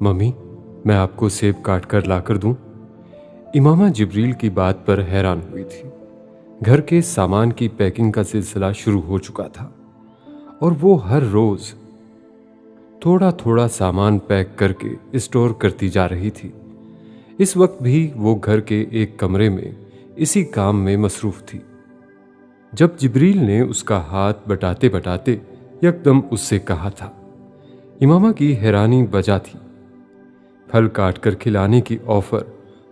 Mummy, मैं आपको सेब काट कर ला कर दूं? इमामा जिब्रील की बात पर हैरान हुई थी। घर के सामान की पैकिंग का सिलसिला शुरू हो चुका था और वो हर रोज थोड़ा थोड़ा सामान पैक करके स्टोर करती जा रही थी। इस वक्त भी वो घर के एक कमरे में इसी काम में मसरूफ थी जब जिब्रील ने उसका हाथ बटाते बटाते यकदम उससे कहा था। इमामा की हैरानी बजा थी। फल काट कर खिलाने की ऑफर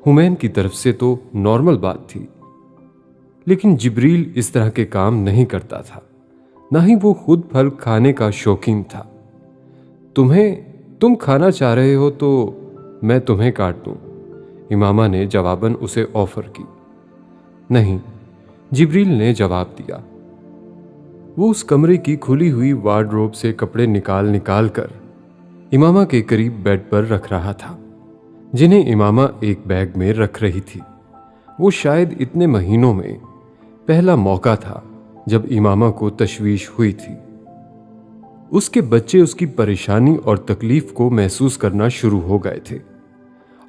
हुमैन की तरफ से तो नॉर्मल बात थी, लेकिन जिब्रील इस तरह के काम नहीं करता था, ना ही वो खुद फल खाने का शौकीन था। तुम खाना चाह रहे हो तो मैं तुम्हें काट दूं, इमामा ने जवाबन उसे ऑफर की। नहीं, जिब्रील ने जवाब दिया। वो उस कमरे की खुली हुई वार्डरोब से कपड़े निकाल निकाल कर इमामा के करीब बेड पर रख रहा था, जिन्हें इमामा एक बैग में रख रही थी। वो शायद इतने महीनों में पहला मौका था जब इमामा को तशवीश हुई थी। उसके बच्चे उसकी परेशानी और तकलीफ को महसूस करना शुरू हो गए थे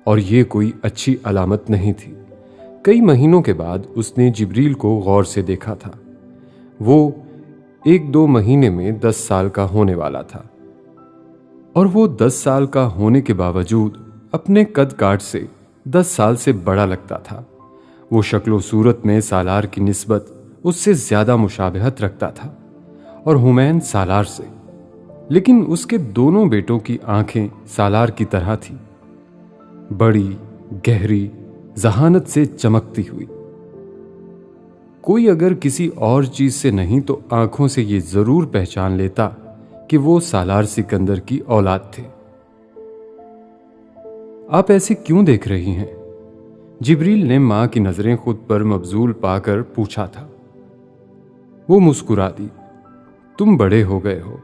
और ये कोई अच्छी अलामत नहीं थी। कई महीनों के बाद उसने जिब्रील को गौर से देखा था। वो 1-2 महीने में 10 साल का होने वाला था और वो 10 साल का होने के बावजूद अपने कद काठ से 10 साल से बड़ा लगता था। वो शक्लो सूरत में सालार की निस्बत उससे ज्यादा मुशाबहत रखता था और हुमैन सालार से, लेकिन उसके दोनों बेटों की आंखें सालार की तरह थी, बड़ी, गहरी, जहानत से चमकती हुई। कोई अगर किसी और चीज से नहीं तो आंखों से ये जरूर पहचान लेता कि वो सालार सिकंदर की औलाद थे। आप ऐसे क्यों देख रही हैं? जिब्रील ने मां की नजरें खुद पर मबजूल पाकर पूछा था। वो मुस्कुरा दी। तुम बड़े हो गए हो।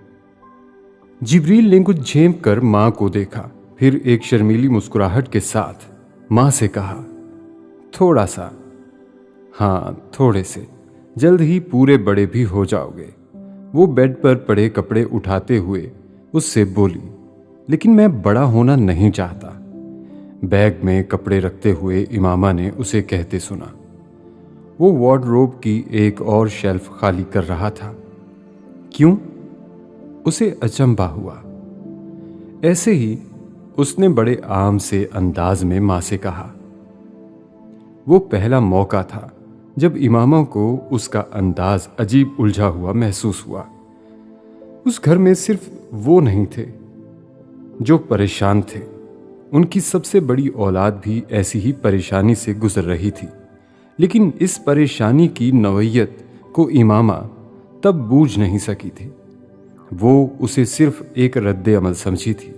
जिब्रील ने कुछ झेंप कर मां को देखा, फिर एक शर्मीली मुस्कुराहट के साथ मां से कहा, थोड़ा सा। हां, थोड़े से। जल्द ही पूरे बड़े भी हो जाओगे। वो बेड पर पड़े कपड़े उठाते हुए उससे बोली, लेकिन मैं बड़ा होना नहीं चाहता। बैग में कपड़े रखते हुए इमामा ने उसे कहते सुना। वो वार्डरोब की एक और शेल्फ खाली कर रहा था। क्यों? उसे अचंभा हुआ। ऐसे ही उसने बड़े आम से अंदाज में मां से कहा। वो पहला मौका था जब इमामा को उसका अंदाज अजीब उलझा हुआ महसूस हुआ। उस घर में सिर्फ वो नहीं थे जो परेशान थे, उनकी सबसे बड़ी औलाद भी ऐसी ही परेशानी से गुजर रही थी। लेकिन इस परेशानी की नौइयत को इमामा तब बूझ नहीं सकी थी। वो उसे सिर्फ एक रद्द अमल समझी थी।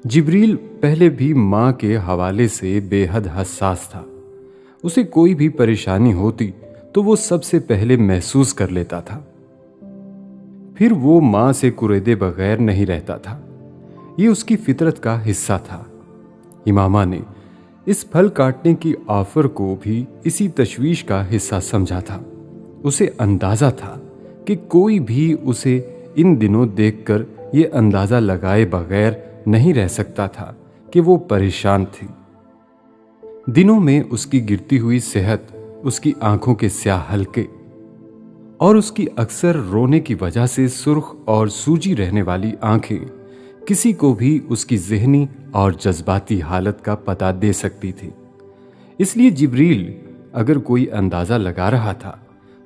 जिब्रील पहले भी मां के हवाले से बेहद हसास था। उसे कोई भी परेशानी होती तो वो सबसे पहले महसूस कर लेता था। फिर वो मां से कुरेदे बगैर नहीं रहता था। ये उसकी फितरत का हिस्सा था। इमामा ने इस फल काटने की ऑफर को भी इसी तशवीश का हिस्सा समझा था। उसे अंदाजा था कि कोई भी उसे इन दिनों देखकर ये अंदाजा लगाए बगैर नहीं रह सकता था कि वो परेशान थी। दिनों में उसकी गिरती हुई सेहत, उसकी आंखों के स्याह हल्के और उसकी अक्सर रोने की वजह से सुर्ख और सूजी रहने वाली आंखें किसी को भी उसकी ज़हनी और जज्बाती हालत का पता दे सकती थी। इसलिए जिब्रील अगर कोई अंदाजा लगा रहा था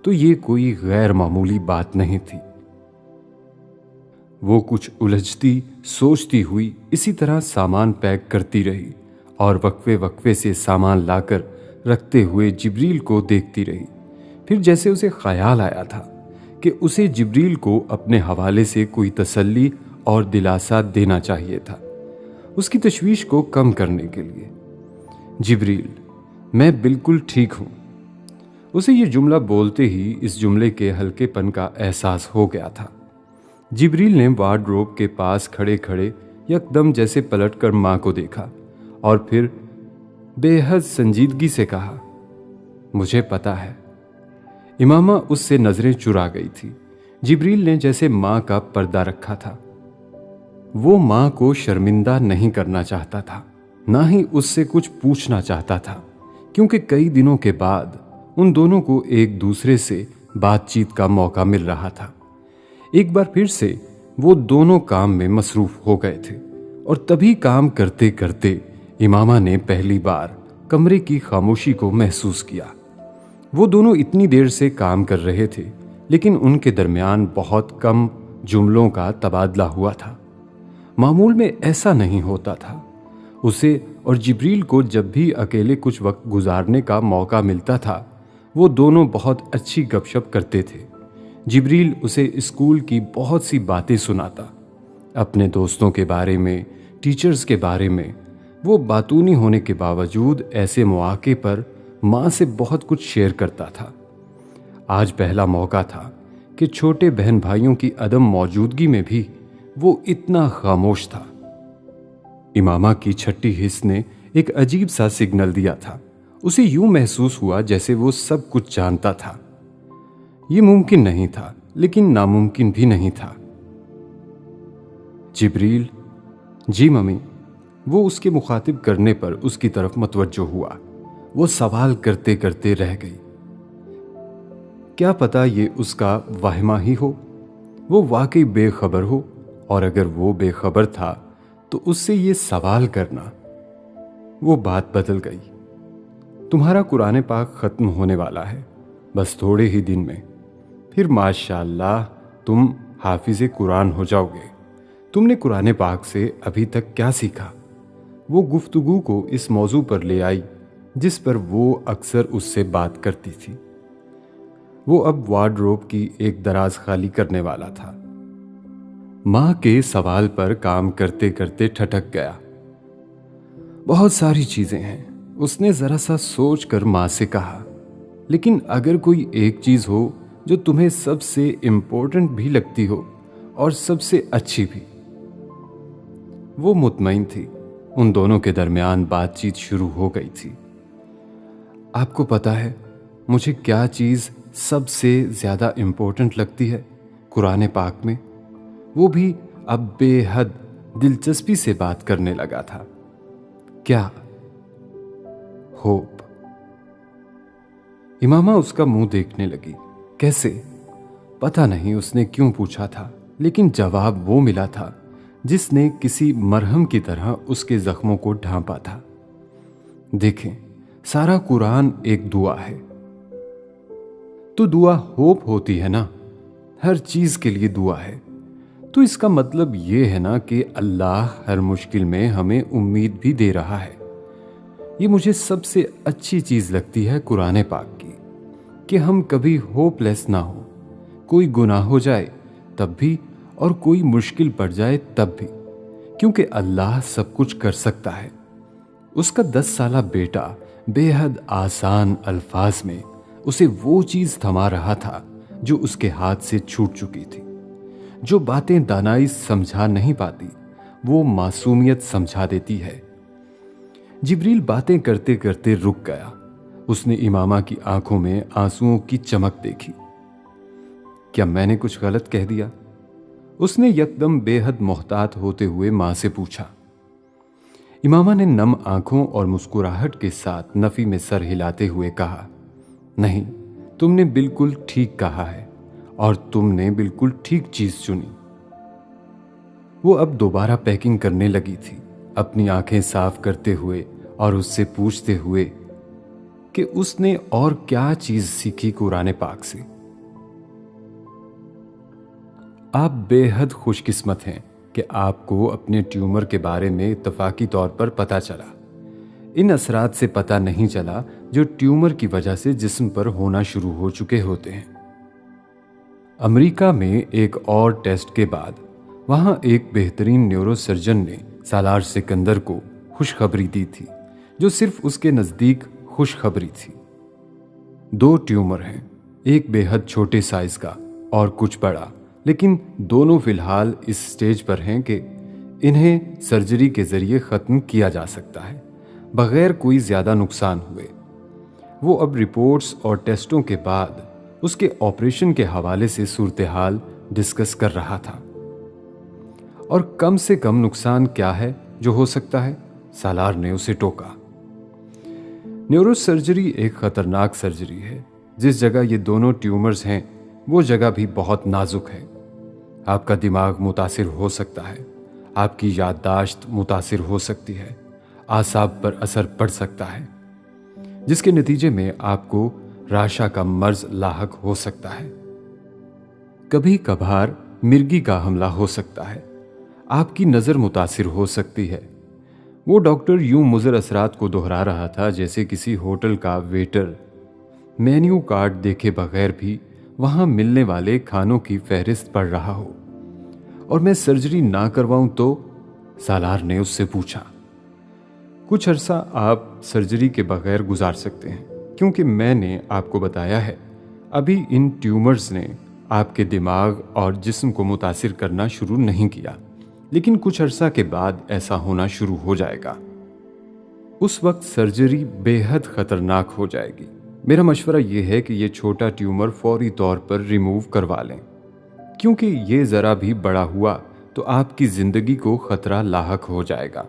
तो ये कोई गैर मामूली बात नहीं थी। वो कुछ उलझती सोचती हुई इसी तरह सामान पैक करती रही और वक्फे वक्फे से सामान लाकर रखते हुए जिब्रील को देखती रही। फिर जैसे उसे ख्याल आया था कि उसे जिब्रील को अपने हवाले से कोई तसल्ली और दिलासा देना चाहिए था, उसकी तशवीश को कम करने के लिए। जिब्रील, मैं बिल्कुल ठीक हूं। उसे ये जुमला बोलते ही इस जुमले के हल्केपन का एहसास हो गया था। जिब्रील ने वार्डरोब के पास खड़े खड़े यकदम जैसे पलटकर मां को देखा और फिर बेहद संजीदगी से कहा, मुझे पता है। इमामा उससे नजरें चुरा गई थी। जिब्रील ने जैसे मां का पर्दा रखा था। वो माँ को शर्मिंदा नहीं करना चाहता था, ना ही उससे कुछ पूछना चाहता था, क्योंकि कई दिनों के बाद उन दोनों को एक दूसरे से बातचीत का मौका मिल रहा था। एक बार फिर से वो दोनों काम में मसरूफ हो गए थे और तभी काम करते करते इमामा ने पहली बार कमरे की खामोशी को महसूस किया। वो दोनों इतनी देर से काम कर रहे थे, लेकिन उनके दरमियान बहुत कम जुमलों का तबादला हुआ था। मामूल में ऐसा नहीं होता था। उसे और जिब्रील को जब भी अकेले कुछ वक्त गुजारने का मौका मिलता था, वो दोनों बहुत अच्छी गपशप करते थे। जिब्रील उसे स्कूल की बहुत सी बातें सुनाता, अपने दोस्तों के बारे में, टीचर्स के बारे में। वो बातूनी होने के बावजूद ऐसे मौके पर माँ से बहुत कुछ शेयर करता था। आज पहला मौका था कि छोटे बहन भाइयों की अदम मौजूदगी में भी वो इतना खामोश था। इमामा की छठी हिस्स ने एक अजीब सा सिग्नल दिया था। उसे यूं महसूस हुआ जैसे वो सब कुछ जानता था। ये मुमकिन नहीं था, लेकिन नामुमकिन भी नहीं था। जिब्रील, जी मम्मी। वो उसके मुखातिब करने पर उसकी तरफ मतवज्जो हुआ। वो सवाल करते करते रह गई। क्या पता ये उसका वहमा ही हो, वो वाकई बेखबर हो, और अगर वो बेखबर था तो उससे ये सवाल करना। वो बात बदल गई। तुम्हारा कुरान पाक खत्म होने वाला है, बस थोड़े ही दिन में। फिर माशाअल्लाह तुम हाफिज़े कुरान हो जाओगे। तुमने कुरान पाक से अभी तक क्या सीखा? वो गुफ्तगू को इस मौजू पर ले आई जिस पर वो अक्सर उससे बात करती थी। वो अब वार्डरोब की एक दराज खाली करने वाला था। माँ के सवाल पर काम करते करते ठटक गया। बहुत सारी चीजें हैं, उसने जरा सा सोच कर माँ से कहा, लेकिन अगर कोई एक चीज हो जो तुम्हें सबसे इम्पोर्टेंट भी लगती हो और सबसे अच्छी भी। वो मुतमईन थी। उन दोनों के दरमियान बातचीत शुरू हो गई थी। आपको पता है मुझे क्या चीज सबसे ज्यादा इम्पोर्टेंट लगती है कुरान पाक में? वो भी अब बेहद दिलचस्पी से बात करने लगा था। क्या? होप। इमामा उसका मुंह देखने लगी। कैसे? पता नहीं उसने क्यों पूछा था, लेकिन जवाब वो मिला था जिसने किसी मरहम की तरह उसके जख्मों को ढांपा था। देखें, सारा कुरान एक दुआ है, तो दुआ होप होती है ना। हर चीज के लिए दुआ है, तो इसका मतलब ये है ना कि अल्लाह हर मुश्किल में हमें उम्मीद भी दे रहा है। ये मुझे सबसे अच्छी चीज लगती है कुरान पाक की, कि हम कभी होपलेस ना हो। कोई गुनाह हो जाए तब भी, और कोई मुश्किल पड़ जाए तब भी, क्योंकि अल्लाह सब कुछ कर सकता है। उसका 10 साला बेटा बेहद आसान अल्फाज में उसे वो चीज थमा रहा था जो उसके हाथ से छूट चुकी थी। जो बातें दानाई समझा नहीं पाती, वो मासूमियत समझा देती है। जिब्रील बातें करते करते रुक गया। उसने इमामा की आंखों में आंसुओं की चमक देखी। क्या मैंने कुछ गलत कह दिया? उसने यकदम बेहद मोहतात होते हुए मां से पूछा। इमामा ने नम आंखों और मुस्कुराहट के साथ नफी में सर हिलाते हुए कहा, नहीं, तुमने बिल्कुल ठीक कहा है और तुमने बिल्कुल ठीक चीज चुनी। वो अब दोबारा पैकिंग करने लगी थी, अपनी आंखें साफ करते हुए और उससे पूछते हुए कि उसने और क्या चीज सीखी कुरान पाक से। आप बेहद खुशकिस्मत हैं कि आपको अपने ट्यूमर के बारे में इत्तफाकी तौर पर पता चला। इन असरात से पता नहीं चला जो ट्यूमर की वजह से जिस्म पर होना शुरू हो चुके होते हैं। अमेरिका में एक और टेस्ट के बाद वहां एक बेहतरीन न्यूरोसर्जन ने सालार सिकंदर को खुशखबरी दी थी, जो सिर्फ उसके नजदीक खुशखबरी थी। 2 ट्यूमर हैं, एक बेहद छोटे साइज का और कुछ बड़ा, लेकिन दोनों फिलहाल इस स्टेज पर हैं कि इन्हें सर्जरी के जरिए खत्म किया जा सकता है बगैर कोई ज्यादा नुकसान हुए। वो अब रिपोर्ट्स और टेस्टों के बाद उसके ऑपरेशन के हवाले से सूरत हाल डिस्कस कर रहा था। और कम से कम नुकसान क्या है जो हो सकता है? सालार ने उसे टोका। न्यूरोसर्जरी एक खतरनाक सर्जरी है। जिस जगह ये दोनों ट्यूमर्स हैं वो जगह भी बहुत नाजुक है। आपका दिमाग मुतासिर हो सकता है, आपकी याददाश्त मुतासिर हो सकती है, आसाब पर असर पड़ सकता है, जिसके नतीजे में आपको राशा का मर्ज लाहक हो सकता है। कभी कभार मिर्गी का हमला हो सकता है, आपकी नज़र मुतासिर हो सकती है। वो डॉक्टर यूं मुज़र असरात को दोहरा रहा था जैसे किसी होटल का वेटर मेन्यू कार्ड देखे बगैर भी वहां मिलने वाले खानों की फहरिस्त पढ़ रहा हो। और मैं सर्जरी ना करवाऊं तो? सालार ने उससे पूछा। कुछ अरसा आप सर्जरी के बगैर गुजार सकते हैं, क्योंकि मैंने आपको बताया है अभी इन ट्यूमर्स ने आपके दिमाग और जिस्म को मुतासिर करना शुरू नहीं किया, लेकिन कुछ अरसा के बाद ऐसा होना शुरू हो जाएगा। उस वक्त सर्जरी बेहद खतरनाक हो जाएगी। मेरा मशवरा यह है कि ये छोटा ट्यूमर फौरी तौर पर रिमूव करवा लें, क्योंकि ये जरा भी बड़ा हुआ तो आपकी जिंदगी को खतरा लाहक हो जाएगा।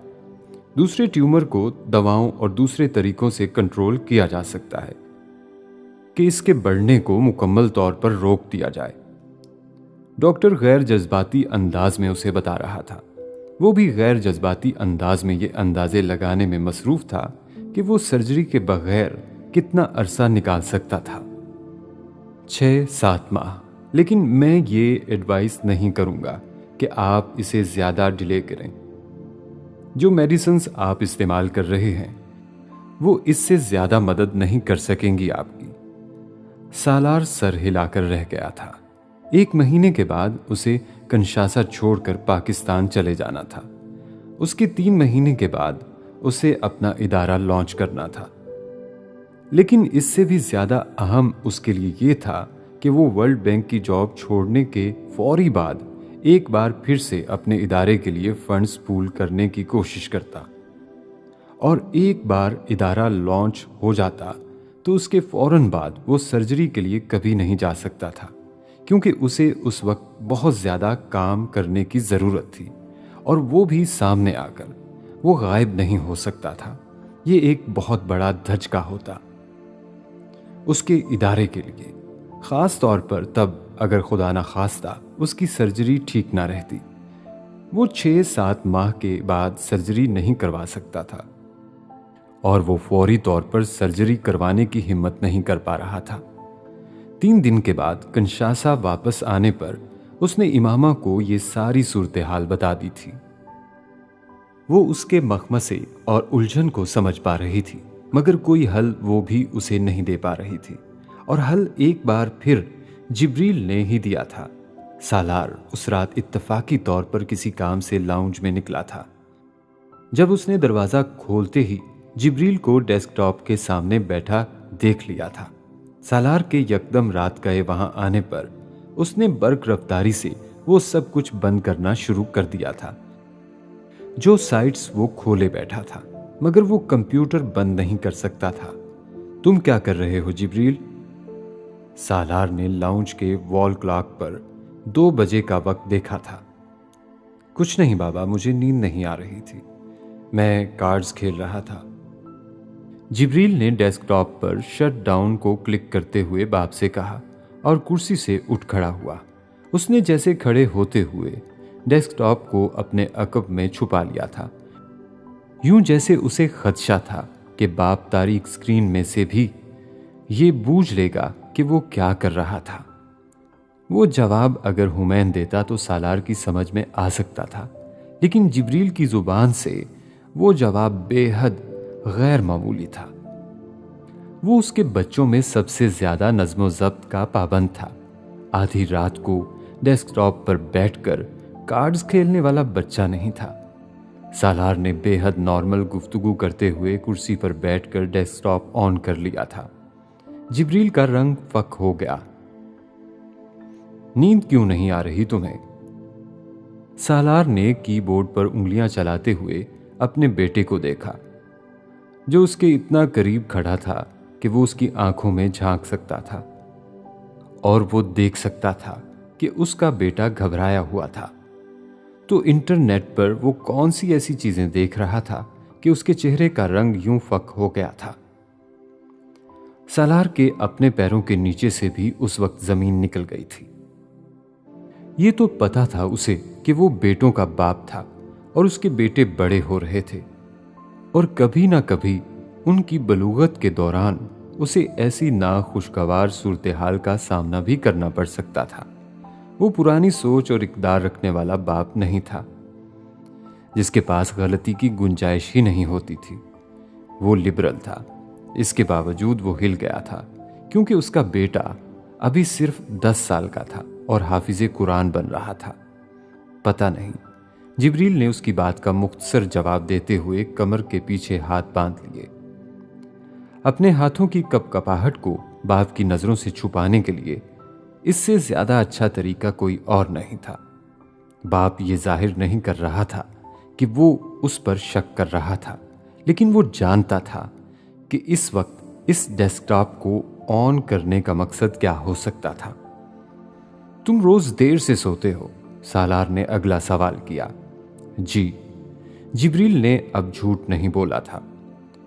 दूसरे ट्यूमर को दवाओं और दूसरे तरीकों से कंट्रोल किया जा सकता है कि इसके बढ़ने को मुकम्मल तौर पर रोक दिया जाए। डॉक्टर गैर जज्बाती अंदाज में उसे बता रहा था। वो भी गैर जज्बाती अंदाज में ये अंदाजे लगाने में मसरूफ था कि वो सर्जरी के बगैर कितना अरसा निकाल सकता था। 6-7 माह। लेकिन मैं ये एडवाइस नहीं करूंगा कि आप इसे ज्यादा डिले करें। जो मेडिसिन्स आप इस्तेमाल कर रहे हैं वो इससे ज्यादा मदद नहीं कर सकेंगी आपकी। सालार सर हिलाकर रह गया था। 1 महीने के बाद उसे कंशासा छोड़कर पाकिस्तान चले जाना था। उसके 3 महीने के बाद उसे अपना इदारा लॉन्च करना था। लेकिन इससे भी ज्यादा अहम उसके लिए यह था कि वो वर्ल्ड बैंक की जॉब छोड़ने के फौरी बाद एक बार फिर से अपने इदारे के लिए फंड्स पूल करने की कोशिश करता। और एक बार इदारा लॉन्च हो जाता तो उसके फौरन बाद वो सर्जरी के लिए कभी नहीं जा सकता था, क्योंकि उसे उस वक्त बहुत ज्यादा काम करने की जरूरत थी और वो भी सामने आकर वो गायब नहीं हो सकता था। ये एक बहुत बड़ा धचका होता उसके इदारे के लिए, खास तौर पर तब अगर खुदा ना खास्ता उसकी सर्जरी ठीक ना रहती। वो 6-7 माह के बाद सर्जरी नहीं करवा सकता था और वो फौरी तौर पर सर्जरी करवाने की हिम्मत नहीं कर पा रहा था। 3 दिन के बाद कंशासा वापस आने पर उसने इमामा को ये सारी सूरत हाल बता दी थी। वो उसके मखमसे और उलझन को समझ पा रही थी, मगर कोई हल वो भी उसे नहीं दे पा रही थी। और हल एक बार फिर जिब्रील ने ही दिया था। सालार उस रात इत्तफाकी तौर पर किसी काम से लाउंज में निकला था। जब उसने दरवाजा खोलते ही जिब्रील को डेस्कटॉप के सामने बैठा देख लिया था। सालार के यकदम रात गए वहां आने पर उसने बर्क रफ्तारी से वो सब कुछ बंद करना शुरू कर दिया था जो साइट्स वो खोले बैठा था, मगर वो कंप्यूटर बंद नहीं कर सकता था। तुम क्या कर रहे हो जिब्रील? सालार ने लाउंज के वॉल क्लॉक पर 2 बजे का वक्त देखा था। कुछ नहीं बाबा, मुझे नींद नहीं आ रही थी, मैं कार्ड्स खेल रहा था। जिब्रील ने डेस्कटॉप पर शट डाउन को क्लिक करते हुए बाप से कहा और कुर्सी से उठ खड़ा हुआ। उसने जैसे खड़े होते हुए डेस्कटॉप को अपने अकब में छुपा लिया था, यूं जैसे उसे खदशा था कि बाप तारीक स्क्रीन में से भी ये बूझ लेगा कि वो क्या कर रहा था। वो जवाब अगर हुमैन देता तो सालार की समझ में आ सकता था, लेकिन जिब्रील की जुबान से वो जवाब बेहद गैर मामूली था। वो उसके बच्चों में सबसे ज्यादा नज़्म ज़ब्त का पाबंद था। आधी रात को डेस्कटॉप पर बैठकर कार्ड्स खेलने वाला बच्चा नहीं था। सालार ने बेहद नॉर्मल गुफ्तगू करते हुए कुर्सी पर बैठकर डेस्कटॉप ऑन कर लिया था। जिब्रील का रंग फक हो गया। नींद क्यों नहीं आ रही तुम्हें? सालार ने कीबोर्ड पर उंगलियां चलाते हुए अपने बेटे को देखा, जो उसके इतना करीब खड़ा था कि वो उसकी आंखों में झांक सकता था और वो देख सकता था कि उसका बेटा घबराया हुआ था। तो इंटरनेट पर वो कौन सी ऐसी चीजें देख रहा था कि उसके चेहरे का रंग यूं फक हो गया था। सालार के अपने पैरों के नीचे से भी उस वक्त जमीन निकल गई थी। ये तो पता था उसे कि वो बेटों का बाप था और उसके बेटे बड़े हो रहे थे, और कभी ना कभी उनकी बलूगत के दौरान उसे ऐसी नाखुशगवार सूरत हाल का सामना भी करना पड़ सकता था। वो पुरानी सोच और इक़दार रखने वाला बाप नहीं था जिसके पास गलती की गुंजाइश ही नहीं होती थी। वो लिबरल था। इसके बावजूद वो हिल गया था क्योंकि उसका बेटा अभी सिर्फ 10 साल का था और हाफिज़े कुरान बन रहा था। पता नहीं, जिब्रील ने उसकी बात का मुख्तसर जवाब देते हुए कमर के पीछे हाथ बांध लिए। अपने हाथों की कपकपाहट को बाप की नजरों से छुपाने के लिए इससे ज्यादा अच्छा तरीका कोई और नहीं था। बाप ये जाहिर नहीं कर रहा था कि वो उस पर शक कर रहा था, लेकिन वो जानता था कि इस वक्त इस डेस्कटॉप को ऑन करने का मकसद क्या हो सकता था। तुम रोज देर से सोते हो? सालार ने अगला सवाल किया। जी, जिब्रील ने अब झूठ नहीं बोला था।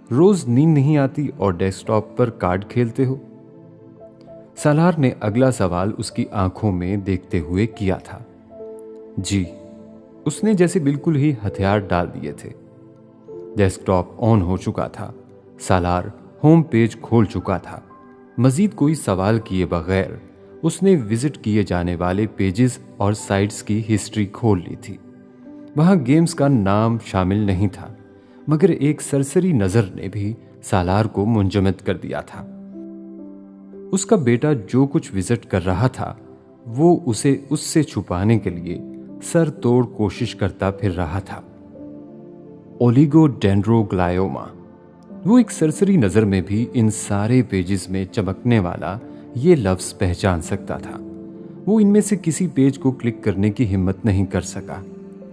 रोज नींद नहीं आती और डेस्कटॉप पर कार्ड खेलते हो? सालार ने अगला सवाल उसकी आंखों में देखते हुए किया था। जी, उसने जैसे बिल्कुल ही हथियार डाल दिए थे। डेस्कटॉप ऑन हो चुका था। सालार होम पेज खोल चुका था। मजीद कोई सवाल किए बगैर उसने विजिट किए जाने वाले पेजेस और साइट्स की हिस्ट्री खोल ली थी। वहां गेम्स का नाम शामिल नहीं था, मगर एक सरसरी नजर ने भी सालार को मुंजमद कर दिया था। उसका बेटा जो कुछ विजिट कर रहा था वो उसे उससे छुपाने के लिए सर तोड़ कोशिश करता फिर रहा था। ओलिगोडेंड्रोग्लायोमा। वो एक सरसरी नजर में भी इन सारे पेजेस में चमकने वाला ये लफ्ज पहचान सकता था। वो इनमें से किसी पेज को क्लिक करने की हिम्मत नहीं कर सका।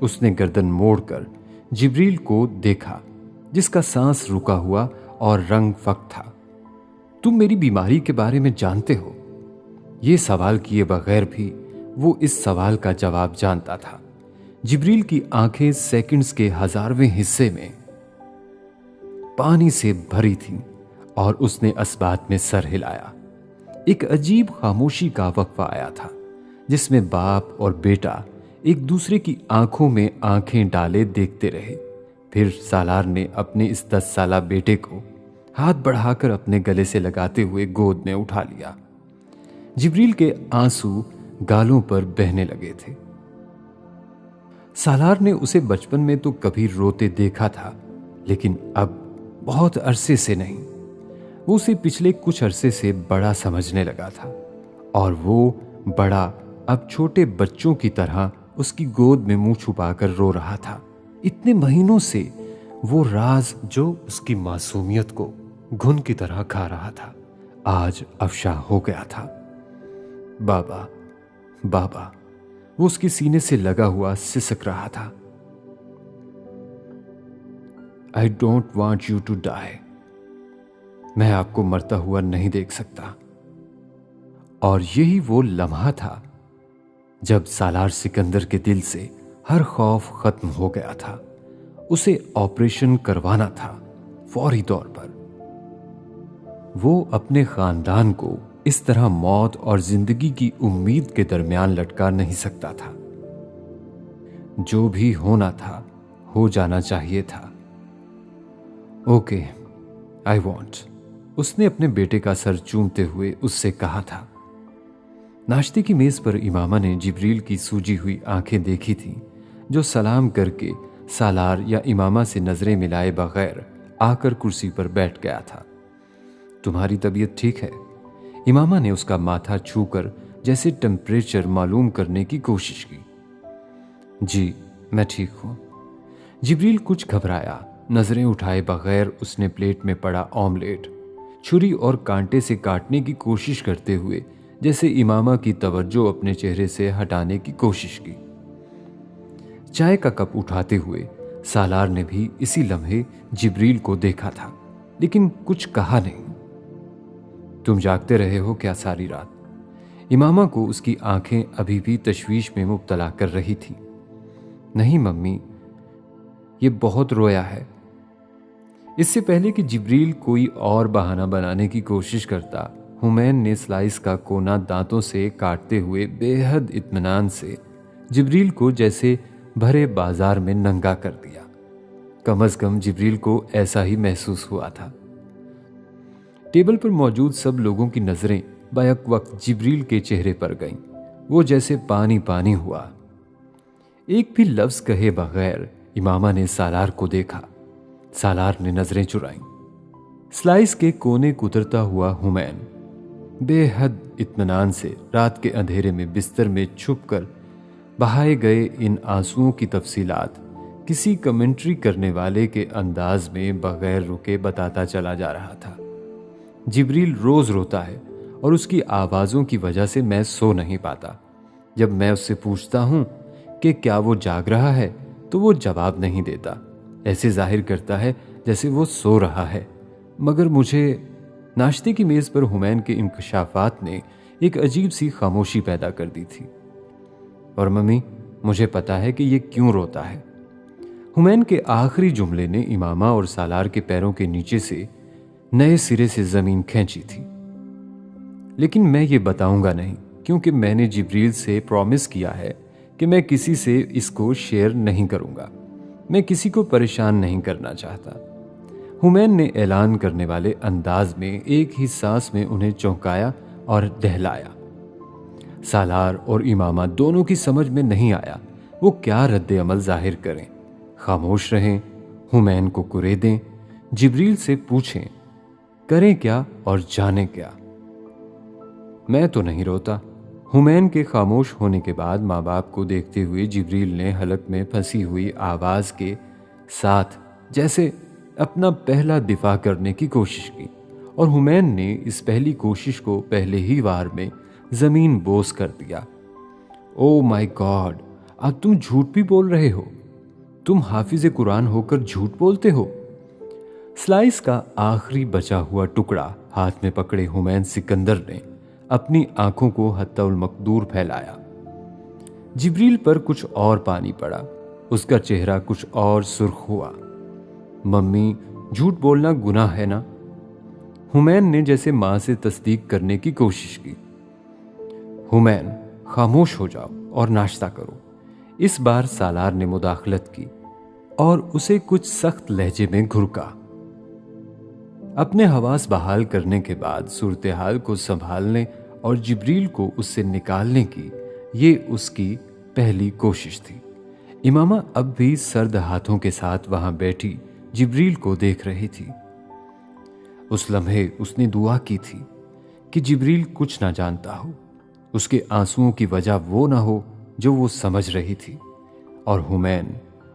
उसने गर्दन मोड़कर जिब्रील को देखा, जिसका सांस रुका हुआ और रंग फक था। तुम मेरी बीमारी के बारे में जानते हो? ये सवाल किए बगैर भी वो इस सवाल का जवाब जानता था। जिब्रील की आंखें सेकंड्स के 1000वें हिस्से में पानी से भरी थीं और उसने अस्बात में सर हिलाया। एक अजीब खामोशी का वक्फा आया था जिसमें बाप और बेटा एक दूसरे की आंखों में आंखें डाले देखते रहे। फिर सालार ने अपने इस 10 साला बेटे को हाथ बढ़ाकर अपने गले से लगाते हुए गोद में उठा लिया। जिब्रील के आंसू गालों पर बहने लगे थे। सालार ने उसे बचपन में तो कभी रोते देखा था, लेकिन अब बहुत अरसे से नहीं। वो उसे पिछले कुछ अरसे से बड़ा समझने लगा था, और वो बड़ा अब छोटे बच्चों की तरह उसकी गोद में मुंह छुपाकर रो रहा था। इतने महीनों से वो राज जो उसकी मासूमियत को घुन की तरह खा रहा था, आज अफशा हो गया था। बाबा, बाबा, वो उसके सीने से लगा हुआ सिसक रहा था। I don't want you to die. मैं आपको मरता हुआ नहीं देख सकता। और यही वो लम्हा था जब सालार सिकंदर के दिल से हर खौफ खत्म हो गया था। उसे ऑपरेशन करवाना था फौरी तौर पर। वो अपने खानदान को इस तरह मौत और जिंदगी की उम्मीद के दरमियान लटका नहीं सकता था। जो भी होना था हो जाना चाहिए था। ओके, आई वॉन्ट, उसने अपने बेटे का सर चूमते हुए उससे कहा था। नाश्ते की मेज पर इमामा ने जिब्रील की सूजी हुई आंखें देखी थीं, जो सलाम करके सालार या इमामा से नजरें मिलाए बगैर आकर कुर्सी पर बैठ गया था। तुम्हारी तबीयत ठीक है? इमामा ने उसका माथा छूकर जैसे टेम्परेचर मालूम करने की कोशिश की। जी, मैं ठीक हूं। जिब्रील कुछ घबराया। नजरें उठाए बगैर उसने प्लेट में पड़ा ऑमलेट छुरी और कांटे से काटने की कोशिश करते हुए जैसे इमामा की तवज्जो अपने चेहरे से हटाने की कोशिश की। चाय का कप उठाते हुए सालार ने भी इसी लम्हे जिब्रील को देखा था, लेकिन कुछ कहा नहीं। तुम जागते रहे हो क्या सारी रात? इमामा को उसकी आंखें अभी भी तशवीश में मुब्तला कर रही थी। नहीं मम्मी, ये बहुत रोया है। इससे पहले कि जिब्रील कोई और बहाना बनाने की कोशिश करता, हुमैन ने स्लाइस का कोना दांतों से काटते हुए बेहद इत्मीनान से जिब्रील को जैसे भरे बाजार में नंगा कर दिया। कम अज कम जिब्रील को ऐसा ही महसूस हुआ था। टेबल पर मौजूद सब लोगों की नजरें बैक वक्त जिब्रील के चेहरे पर गईं। वो जैसे पानी पानी हुआ। एक भी लफ्ज कहे बगैर इमामा ने सालार को देखा। सालार ने नजरें चुराईं। स्लाइस के कोने कुतरता हुआ हुमैन बेहद इत्मीनान से रात के अंधेरे में बिस्तर में छुपकर बहाए गए इन आंसुओं की तफसीलात किसी कमेंट्री करने वाले के अंदाज में बगैर रुके बताता चला जा रहा था। जिब्रील रोज रोता है और उसकी आवाज़ों की वजह से मैं सो नहीं पाता। जब मैं उससे पूछता हूं कि क्या वो जाग रहा है तो वो जवाब नहीं देता। ऐसे जाहिर करता है जैसे वो सो रहा है। मगर मुझे नाश्ते की मेज़ पर हुमैन के इंकशाफात ने एक अजीब सी खामोशी पैदा कर दी थी। और मम्मी, मुझे पता है कि ये क्यों रोता है। हुमैन के आखिरी जुमले ने इमामा और सालार के पैरों के नीचे से नए सिरे से जमीन खींची थी। लेकिन मैं ये बताऊंगा नहीं, क्योंकि मैंने जिब्रील से प्रॉमिस किया है कि मैं किसी से इसको शेयर नहीं करूंगा। मैं किसी को परेशान नहीं करना चाहता। हुमैन ने ऐलान करने वाले अंदाज में एक ही सांस में उन्हें चौंकाया और दहलाया। सालार और इमामा दोनों की समझ में नहीं आया वो क्या रद्द अमल जाहिर करें। खामोश रहें, हुमैन को कुरेदें, जिब्रील से पूछें करें क्या और जाने क्या। मैं तो नहीं रोता। हुमैन के खामोश होने के बाद माँ बाप को देखते हुए जिब्रील ने हलक में फंसी हुई आवाज के साथ जैसे अपना पहला दिफा करने की कोशिश की, और हुमैन ने इस पहली कोशिश को पहले ही वार में जमीन बोस कर दिया। ओ माय गॉड, अब तुम झूठ भी बोल रहे हो। तुम हाफिज कुरान होकर झूठ बोलते हो। स्लाइस का आखिरी बचा हुआ टुकड़ा हाथ में पकड़े हुमैन सिकंदर ने अपनी आंखों को हत्तउल मकदूर फैलाया। जिब्रील पर कुछ और पानी पड़ा। उसका चेहरा कुछ और सुर्ख हुआ। मम्मी, झूठ बोलना गुनाह है ना? हुमैन ने जैसे मां से तस्दीक करने की कोशिश की। हुमैन, खामोश हो जाओ और नाश्ता करो। इस बार सालार ने मुदाखलत की और उसे कुछ सख्त लहजे में घुरका। अपने हवास बहाल करने के बाद सूरत हाल को संभालने और जिब्रील को उससे निकालने की ये उसकी पहली कोशिश थी। इमामा अब भी सर्द हाथों के साथ वहां बैठी जिब्रील को देख रही थी। उस लम्हे उसने दुआ की थी कि जिब्रील कुछ ना जानता हो, उसके आंसुओं की वजह वो ना हो जो वो समझ रही थी। और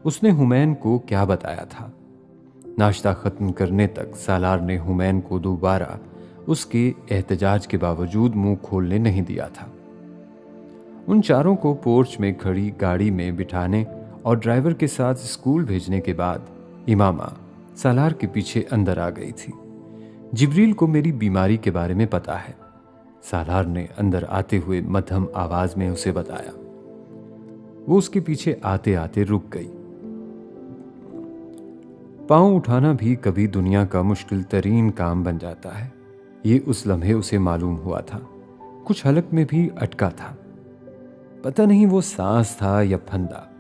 उसने हुमैन को क्या बताया था? नाश्ता खत्म करने तक सालार ने हुमैन को दोबारा उसके एहतजाज के बावजूद मुंह खोलने नहीं दिया था। उन चारों को पोर्च में खड़ी गाड़ी में बिठाने और ड्राइवर के साथ स्कूल भेजने के बाद इमामा सालार के पीछे अंदर आ गई थी। जिब्रील को मेरी बीमारी के बारे में पता है, सालार ने अंदर आते हुए मध्यम आवाज में उसे बताया। वो उसके पीछे आते आते रुक गई। पांव उठाना भी कभी दुनिया का मुश्किल तरीन काम बन जाता है। ये उस लम्हे उसे मालूम हुआ था। कुछ हलक में भी अटका था। पता नहीं वो सांस था या फंदा।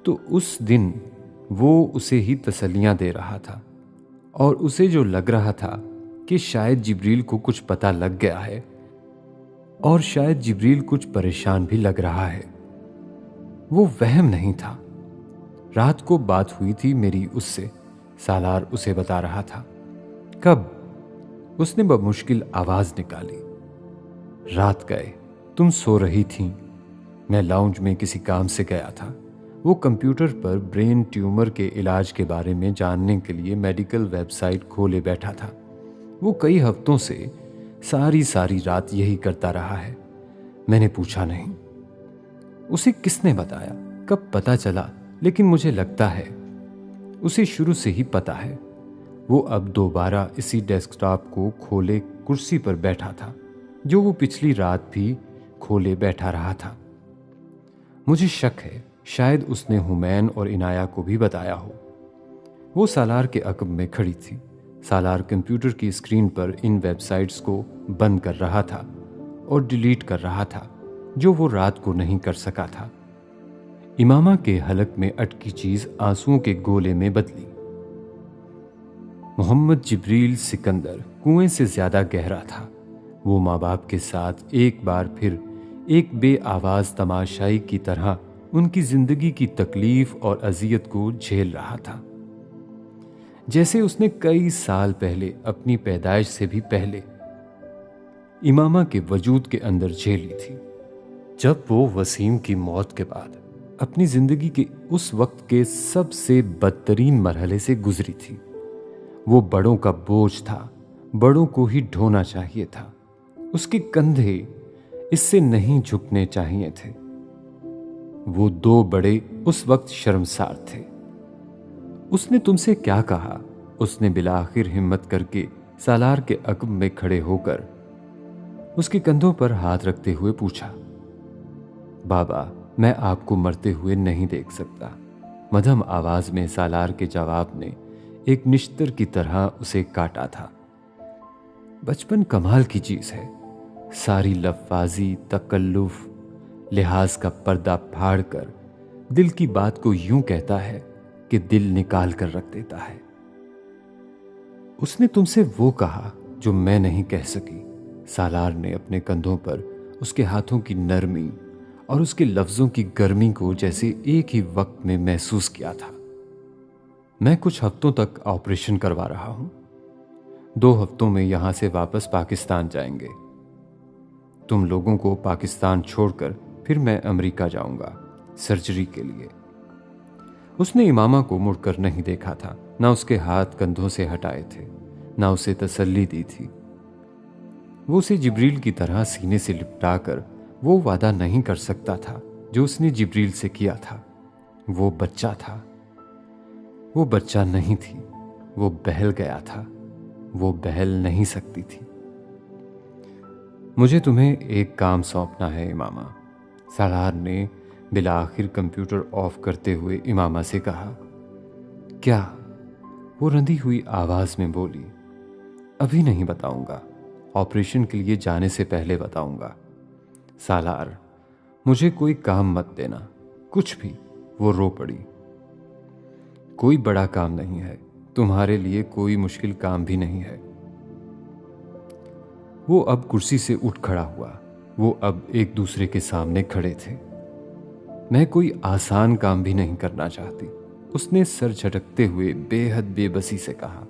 तो उस दिन वो उसे ही तसल्लियां दे रहा था, और उसे जो लग रहा था कि शायद जिब्रील को कुछ पता लग गया है, और शायद जिब्रील कुछ परेशान भी लग रहा है, वो वहम नहीं था। रात को बात हुई थी मेरी उससे, सालार उसे बता रहा था। कब? उसने बमुश्किल आवाज निकाली। रात गए, तुम सो रही थीं। मैं लाउंज में किसी काम से गया था। वो कंप्यूटर पर ब्रेन ट्यूमर के इलाज के बारे में जानने के लिए मेडिकल वेबसाइट खोले बैठा था। वो कई हफ्तों से सारी रात यही करता रहा है। मैंने पूछा नहीं। उसे किसने बताया, कब पता चला? लेकिन मुझे लगता है उसे शुरू से ही पता है। वो अब दोबारा इसी डेस्कटॉप को खोले कुर्सी पर बैठा था, जो वो पिछली रात भी खोले बैठा रहा था। मुझे शक है शायद उसने हुमैन और इनाया को भी बताया हो। वो सालार के अकब में खड़ी थी। सालार कंप्यूटर की स्क्रीन पर इन वेबसाइट्स को बंद कर रहा था और डिलीट कर रहा था जो वो रात को नहीं कर सका था। इमामा के हलक में अटकी चीज आंसुओं के गोले में बदली। मोहम्मद जिब्रील सिकंदर कुएं से ज्यादा गहरा था। वो माँ बाप के साथ एक बार फिर एक बेआवाज तमाशाई की तरह उनकी जिंदगी की तकलीफ और अजियत को झेल रहा था, जैसे उसने कई साल पहले अपनी पैदाइश से भी पहले इमामा के वजूद के अंदर झेली थी। जब वो वसीम की मौत के बाद अपनी जिंदगी के उस वक्त के सबसे बदतरीन मरहले से गुजरी थी। वो बड़ों का बोझ था, बड़ों को ही ढोना चाहिए था। उसके कंधे इससे नहीं झुकने चाहिए थे। वो दो बड़े उस वक्त शर्मसार थे। उसने तुमसे क्या कहा? उसने बिलाखिर हिम्मत करके सालार के अकब में खड़े होकर उसके कंधों पर हाथ रखते हुए पूछा। बाबा, मैं आपको मरते हुए नहीं देख सकता। मध्यम आवाज में सालार के जवाब ने एक निश्तर की तरह उसे काटा था। बचपन कमाल की चीज है। सारी लफ्फाजी, तकल्लुफ, लिहाज का पर्दा फाड़ कर दिल की बात को यूं कहता है कि दिल निकाल कर रख देता है। उसने तुमसे वो कहा जो मैं नहीं कह सकी। सालार ने अपने कंधों पर उसके हाथों की नरमी और उसके लफ्जों की गर्मी को जैसे एक ही वक्त में महसूस किया था। मैं कुछ हफ्तों तक ऑपरेशन करवा रहा हूं। 2 हफ्तों में यहां से वापस पाकिस्तान जाएंगे। तुम लोगों को पाकिस्तान छोड़कर फिर मैं अमेरिका जाऊंगा सर्जरी के लिए। उसने इमामा को मुड़कर नहीं देखा था, ना उसके हाथ कंधों से हटाए थे, ना उसे तसल्ली दी थी। वो उसे जिब्रील की तरह सीने से लिपटाकर वो वादा नहीं कर सकता था जो उसने जिब्रील से किया था। वो बच्चा था। वो बच्चा नहीं थी। वो बहल गया था। वो बहल नहीं सकती थी। मुझे तुम्हें एक काम सौंपना है इमामा। सालार ने बिलाखिर कंप्यूटर ऑफ करते हुए इमामा से कहा। क्या? वो रंधी हुई आवाज में बोली। अभी नहीं बताऊंगा, ऑपरेशन के लिए जाने से पहले बताऊंगा। सालार, मुझे कोई काम मत देना, कुछ भी। वो रो पड़ी। कोई बड़ा काम नहीं है, तुम्हारे लिए कोई मुश्किल काम भी नहीं है। वो अब कुर्सी से उठ खड़ा हुआ। वो अब एक दूसरे के सामने खड़े थे। मैं कोई आसान काम भी नहीं करना चाहती, उसने सर झटकते हुए बेहद बेबसी से कहा।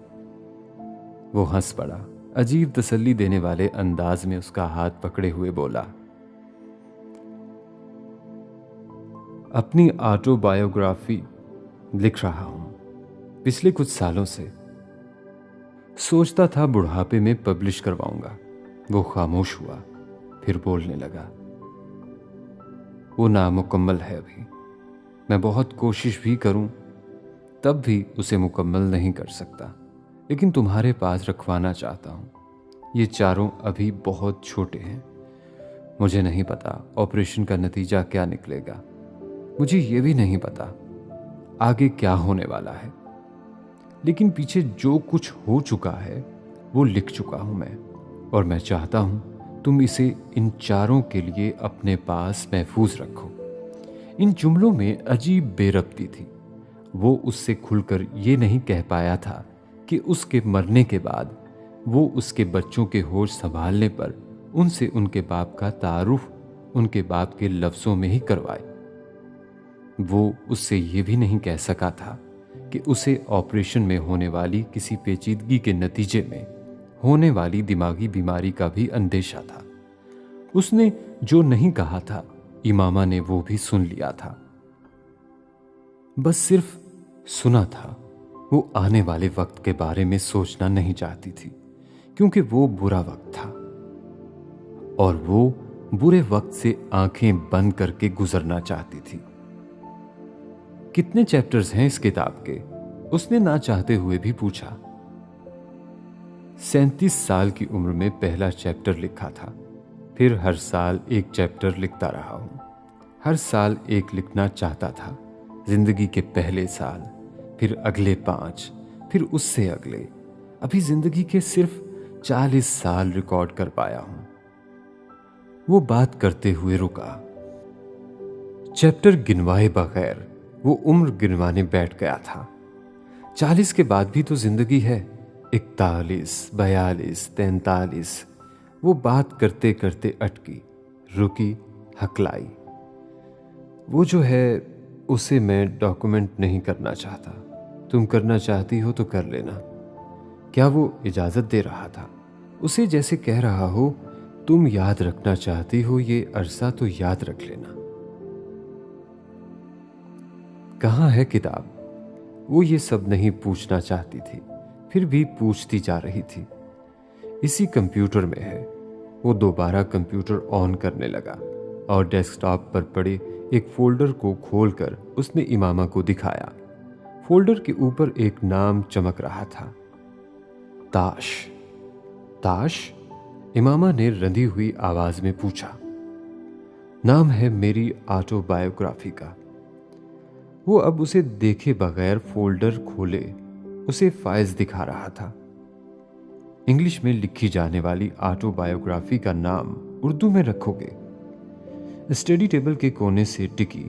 वो हंस पड़ा। अजीब तसल्ली देने वाले अंदाज में उसका हाथ पकड़े हुए बोला। अपनी ऑटोबायोग्राफी लिख रहा हूं पिछले कुछ सालों से। सोचता था बुढ़ापे में पब्लिश करवाऊंगा। वो खामोश हुआ, फिर बोलने लगा। वो नामुकम्मल है अभी। मैं बहुत कोशिश भी करूं तब भी उसे मुकम्मल नहीं कर सकता, लेकिन तुम्हारे पास रखवाना चाहता हूं। ये चारों अभी बहुत छोटे हैं। मुझे नहीं पता ऑपरेशन का नतीजा क्या निकलेगा। मुझे ये भी नहीं पता आगे क्या होने वाला है, लेकिन पीछे जो कुछ हो चुका है वो लिख चुका हूं मैं, और मैं चाहता हूं तुम इसे इन चारों के लिए अपने पास महफूज रखो। इन जुमलों में अजीब बेरब्ती थी। वो उससे खुलकर ये नहीं कह पाया था कि उसके मरने के बाद वो उसके बच्चों के होश संभालने पर उनसे उनके बाप का तारुफ उनके बाप के लफ्जों में ही करवाए। वो उससे ये भी नहीं कह सका था कि उसे ऑपरेशन में होने वाली किसी पेचीदगी के नतीजे में होने वाली दिमागी बीमारी का भी अंदेशा था। उसने जो नहीं कहा था इमामा ने वो भी सुन लिया था। बस सिर्फ सुना था। वो आने वाले वक्त के बारे में सोचना नहीं चाहती थी, क्योंकि वो बुरा वक्त था और वो बुरे वक्त से आंखें बंद करके गुजरना चाहती थी। कितने चैप्टर्स हैं इस किताब के? उसने ना चाहते हुए भी पूछा। 37 साल की उम्र में पहला चैप्टर लिखा था, फिर हर साल एक चैप्टर लिखता रहा हूं। हर साल एक लिखना चाहता था। जिंदगी के पहले साल, फिर अगले 5, फिर उससे अगले। अभी जिंदगी के सिर्फ 40 साल रिकॉर्ड कर पाया हूं। वो बात करते हुए रुका। चैप्टर गिनवाए बगैर वो उम्र गिनवाने बैठ गया था। 40 के बाद भी तो जिंदगी है। 41, 42, 43। वो बात करते करते अटकी, रुकी, हकलाई। वो जो है उसे मैं डॉक्यूमेंट नहीं करना चाहता। तुम करना चाहती हो तो कर लेना। क्या वो इजाजत दे रहा था? उसे जैसे कह रहा हो, तुम याद रखना चाहती हो ये अरसा तो याद रख लेना। कहाँ है किताब? वो ये सब नहीं पूछना चाहती थी, फिर भी पूछती जा रही थी। इसी कंप्यूटर में है। वो दोबारा कंप्यूटर ऑन करने लगा और डेस्कटॉप पर पड़े एक फोल्डर को खोलकर उसने इमामा को दिखाया। फोल्डर के ऊपर एक नाम चमक रहा था, ताश। ताश? इमामा ने रंधी हुई आवाज में पूछा। नाम है मेरी ऑटोबायोग्राफी का। वो अब उसे देखे बगैर फोल्डर खोले उसे फाइल्स दिखा रहा था। इंग्लिश में लिखी जाने वाली ऑटोबायोग्राफी का नाम उर्दू में रखोगे? स्टडी टेबल के कोने से टिकी।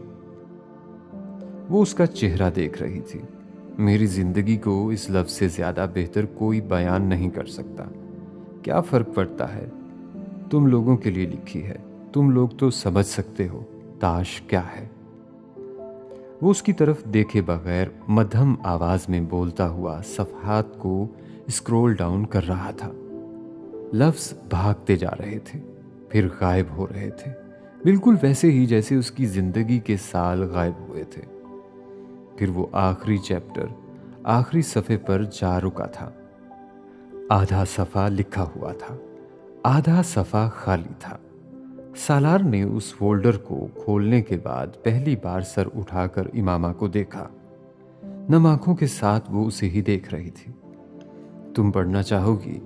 वो उसका चेहरा देख रही थी। मेरी जिंदगी को इस लफ्ज से ज्यादा बेहतर कोई बयान नहीं कर सकता। क्या फर्क पड़ता है? तुम लोगों के लिए लिखी है, तुम लोग तो समझ सकते हो ताश क्या है। वो उसकी तरफ देखे बगैर मध्यम आवाज में बोलता हुआ सफहात को स्क्रॉल डाउन कर रहा था। लफ्ज भागते जा रहे थे, फिर गायब हो रहे थे, बिल्कुल वैसे ही जैसे उसकी जिंदगी के साल गायब हुए थे। फिर वो आखिरी चैप्टर, आखिरी सफ़े पर जा रुका था। आधा सफ़ा लिखा हुआ था, आधा सफ़ा खाली था। सालार ने उस फोल्डर को खोलने के बाद पहली बार सर उठाकर इमामा को देखा। नम आंखों के साथ वो उसे ही देख रही थी। तुम पढ़ना चाहोगी?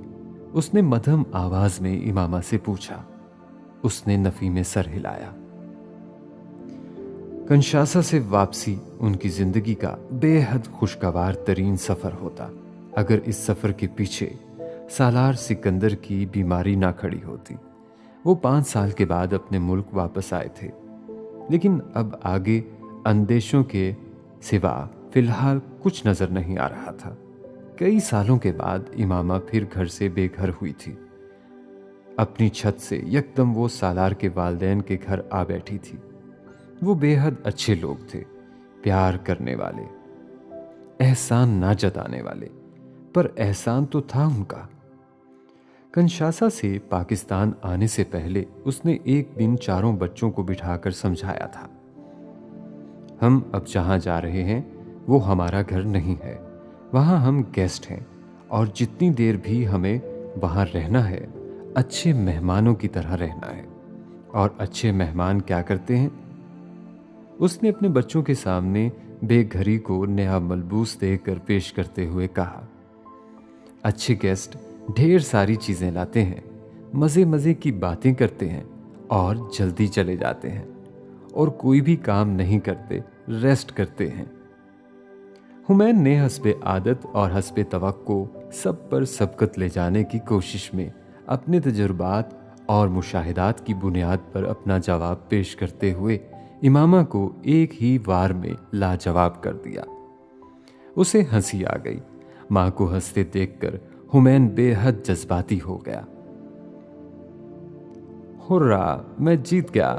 उसने मध्यम आवाज में इमामा से पूछा। उसने नफी में सर हिलाया। कंशासा से वापसी उनकी जिंदगी का बेहद खुशगवार तरीन सफर होता अगर इस सफर के पीछे सालार सिकंदर की बीमारी ना खड़ी होती। वो 5 साल के बाद अपने मुल्क वापस आए थे, लेकिन अब आगे अंदेशों के सिवा फिलहाल कुछ नजर नहीं आ रहा था। कई सालों के बाद इमामा फिर घर से बेघर हुई थी। अपनी छत से यकदम वो सालार के वालिदैन के घर आ बैठी थी। वो बेहद अच्छे लोग थे, प्यार करने वाले, एहसान ना जताने वाले, पर एहसान तो था उनका। कंशासा से पाकिस्तान आने से पहले उसने एक दिन चारों बच्चों को बिठाकर समझाया था, हम अब जहां जा रहे हैं वो हमारा घर नहीं है, वहां हम गेस्ट हैं और जितनी देर भी हमें वहां रहना है अच्छे मेहमानों की तरह रहना है। और अच्छे मेहमान क्या करते हैं? उसने अपने बच्चों के सामने बेघरी को नया मलबूस देकर पेश करते हुए कहा, अच्छे गेस्ट ढेर सारी चीजें लाते हैं, मजे मजे की बातें करते हैं और जल्दी चले जाते हैं और कोई भी काम नहीं करते, रेस्ट करते हैं। हुमैन ने हस्बे आदत और हस्बे तवक्को सब पर सबकत ले जाने की कोशिश में अपने तजुर्बात और मुशाहिदात की बुनियाद पर अपना जवाब पेश करते हुए इमामा को एक ही वार में लाजवाब कर दिया। उसे हंसी आ गई। मां को हंसते देखकर हुमैन बेहद जज्बाती हो गया। हुर्रा, मैं जीत गया।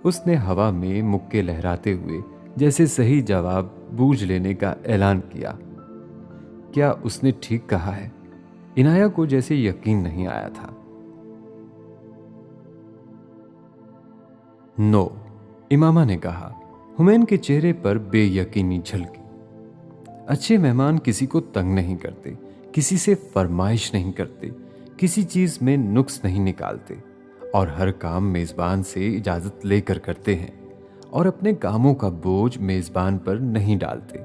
उसने हवा में मुक्के लहराते हुए जैसे सही जवाब बूझ लेने का ऐलान किया। क्या उसने ठीक कहा है? इनाया को जैसे यकीन नहीं आया था। नो, इमामा ने कहा। हुमैन के चेहरे पर बेयकीनी झलकी। अच्छे मेहमान किसी को तंग नहीं करते, किसी से फरमाइश नहीं करते, किसी चीज में नुक्स नहीं निकालते और हर काम मेजबान से इजाजत लेकर करते हैं और अपने कामों का बोझ मेजबान पर नहीं डालते।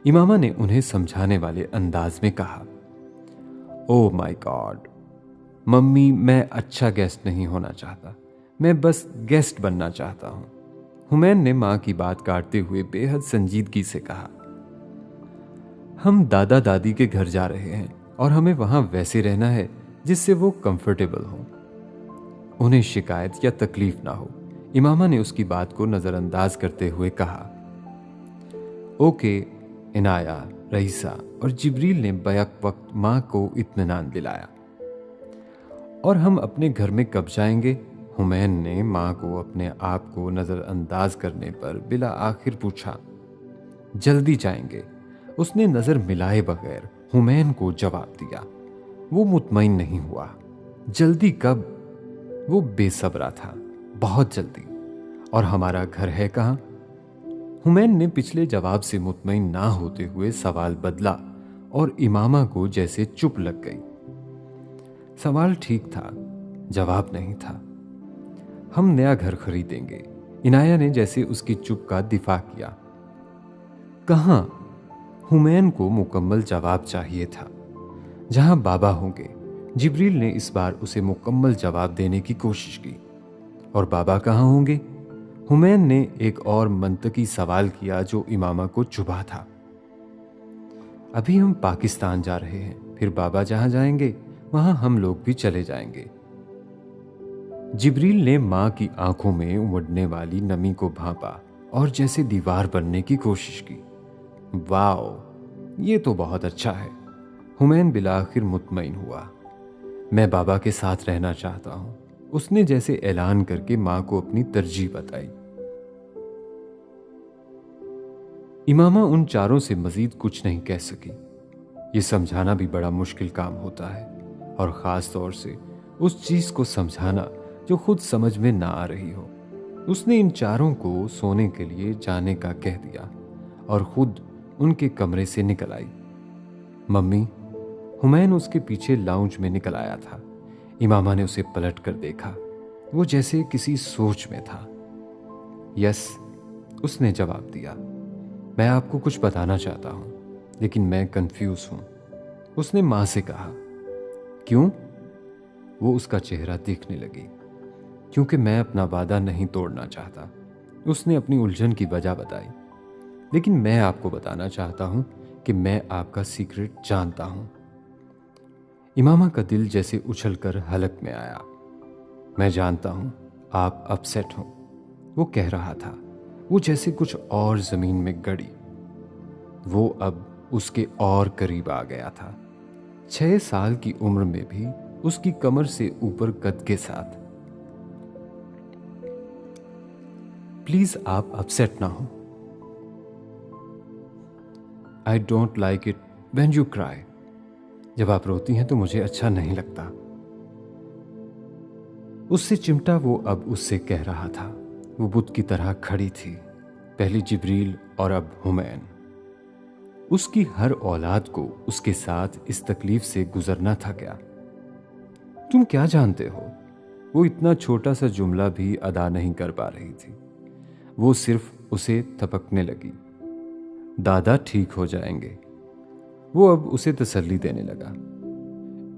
इमामा ने उन्हें समझाने वाले अंदाज में कहा, ओह माय गॉड मम्मी, मैं अच्छा गेस्ट नहीं होना चाहता, मैं बस गेस्ट बनना चाहता हूं। हुमैन ने मां की बात काटते हुए बेहद संजीदगी से कहा, हम दादा दादी के घर जा रहे हैं और हमें वहां वैसे रहना है जिससे वो कंफर्टेबल हो, उन्हें शिकायत या तकलीफ ना हो। इमामा ने उसकी बात को नजरअंदाज करते हुए कहा। ओके, इनाया, रईसा और जिब्रील ने बैक वक्त मां को इत्मीनान दिलाया। और हम अपने घर में कब जाएंगे? हुमैन ने मां को अपने आप को नजरअंदाज करने पर बिला आखिर पूछा। जल्दी जाएंगे, उसने नजर मिलाए बगैर हुमैन को जवाब दिया। वो मुतमईन नहीं हुआ। जल्दी कब? वो बेसब्रा था, बहुत जल्दी। और हमारा घर है कहां? हुमैन ने पिछले जवाब से मुतमईन ना होते हुए सवाल बदला और इमामा को जैसे चुप लग गई। सवाल ठीक था, जवाब नहीं था। हम नया घर खरीदेंगे, इनाया ने जैसे उसकी चुप का दिफा किया। कहां? हुमैन को मुकम्मल जवाब चाहिए था। जहां बाबा होंगे। जिब्रील ने इस बार उसे मुकम्मल जवाब देने की कोशिश की। और बाबा कहां होंगे? हुमैन ने एक और मंतकी सवाल किया जो इमामा को चुभा था। अभी हम पाकिस्तान जा रहे हैं, फिर बाबा जहां जाएंगे वहां हम लोग भी चले जाएंगे। जिब्रील ने मां की आंखों में उमड़ने वाली नमी को भांपा और जैसे दीवार बनने की कोशिश की। वाओ, ये तो बहुत अच्छा है। हुमैन बिलाखिर मुतमईन हुआ। मैं बाबा के साथ रहना चाहता हूं, उसने जैसे ऐलान करके मां को अपनी तरजीह बताई। इमामा उन चारों से मजीद कुछ नहीं कह सकी। ये समझाना भी बड़ा मुश्किल काम होता है, और खास तौर से उस चीज को समझाना जो खुद समझ में ना आ रही हो। उसने इन चारों को सोने के लिए जाने का कह दिया और खुद उनके कमरे से निकल आई। मम्मी, हुमैन उसके पीछे लाउंज में निकल आया था। इमामा ने उसे पलट कर देखा। वो जैसे किसी सोच में था। यस, उसने जवाब दिया। मैं आपको कुछ बताना चाहता हूं, लेकिन मैं कंफ्यूज हूं, उसने मां से कहा। क्यों? वो उसका चेहरा देखने लगी। क्योंकि मैं अपना वादा नहीं तोड़ना चाहता, उसने अपनी उलझन की वजह बताई। लेकिन मैं आपको बताना चाहता हूं कि मैं आपका सीक्रेट जानता हूं। इमामा का दिल जैसे उछलकर हलक में आया। मैं जानता हूं आप अपसेट हो, वो कह रहा था। वो जैसे कुछ और जमीन में गड़ी। वो अब उसके और करीब आ गया था। 6 साल की उम्र में भी उसकी कमर से ऊपर कद के साथ। प्लीज आप अपसेट ना हो। I don't like it when you cry. जब आप रोती हैं तो मुझे अच्छा नहीं लगता। उससे चिमटा वो अब उससे कह रहा था। वो बुत की तरह खड़ी थी, पहले जिब्रील और अब हुमैन। उसकी हर औलाद को उसके साथ इस तकलीफ से गुजरना था क्या? तुम क्या जानते हो? वो इतना छोटा सा जुमला भी अदा नहीं कर पा रही थी। वो सिर्फ उसे थपकने लगी। दादा ठीक हो जाएंगे। वो अब उसे तसल्ली देने लगा।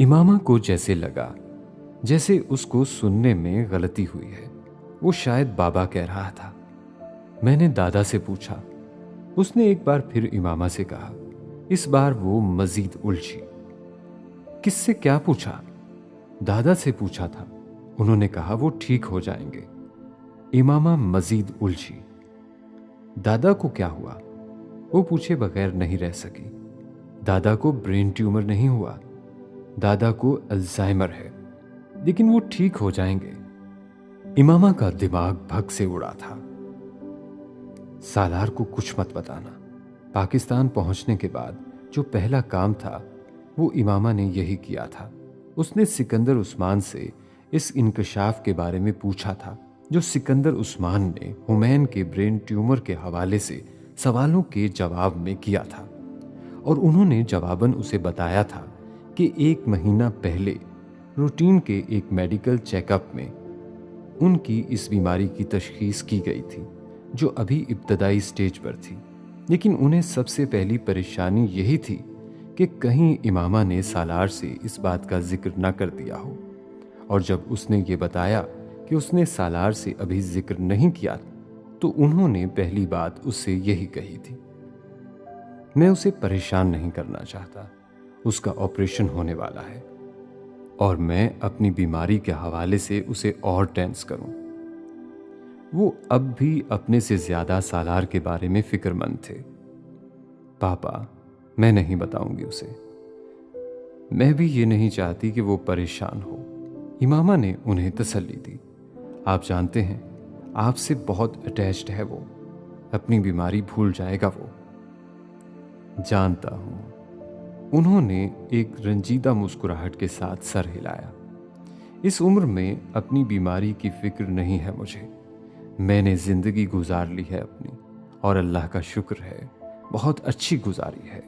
इमामा को जैसे लगा जैसे उसको सुनने में गलती हुई है। वो शायद बाबा कह रहा था। मैंने दादा से पूछा, उसने एक बार फिर इमामा से कहा। इस बार वो मजीद उलझी। किससे क्या पूछा? दादा से पूछा था, उन्होंने कहा वो ठीक हो जाएंगे। इमामा मजीद उलझी। दादा को क्या हुआ? वो पूछे बगैर नहीं रह सकी। दादा को ब्रेन ट्यूमर नहीं हुआ, दादा को अल्जाइमर है, लेकिन वो ठीक हो जाएंगे। इमामा का दिमाग भग से उड़ा था। सालार को कुछ मत बताना। पाकिस्तान पहुंचने के बाद जो पहला काम था वो इमामा ने यही किया था। उसने सिकंदर उस्मान से इस इंकशाफ के बारे में पूछा था जो सिकंदर उस्मान ने हुमैन के ब्रेन ट्यूमर के हवाले से सवालों के जवाब में किया था। और उन्होंने जवाबन उसे बताया था कि 1 महीना पहले रूटीन के एक मेडिकल चेकअप में उनकी इस बीमारी की तशखीस की गई थी जो अभी इब्तदाई स्टेज पर थी। लेकिन उन्हें सबसे पहली परेशानी यही थी कि कहीं इमामा ने सालार से इस बात का जिक्र न कर दिया हो। और जब उसने ये बताया कि उसने सालार से अभी जिक्र नहीं किया तो उन्होंने पहली बात उससे यही कही थी, मैं उसे परेशान नहीं करना चाहता, उसका ऑपरेशन होने वाला है और मैं अपनी बीमारी के हवाले से उसे और टेंस करूं। वो अब भी अपने से ज्यादा सालार के बारे में फिक्रमंद थे। पापा, मैं नहीं बताऊंगी उसे, मैं भी ये नहीं चाहती कि वो परेशान हो। इमामा ने उन्हें तसल्ली दी। आप जानते हैं, आपसे बहुत अटैच्ड है वो, अपनी बीमारी भूल जाएगा वो। जानता हूं। उन्होंने एक रंजीदा मुस्कुराहट के साथ सर हिलाया। इस उम्र में अपनी बीमारी की फिक्र नहीं है मुझे। मैंने जिंदगी गुजार ली है अपनी, और अल्लाह का शुक्र है बहुत अच्छी गुजारी है।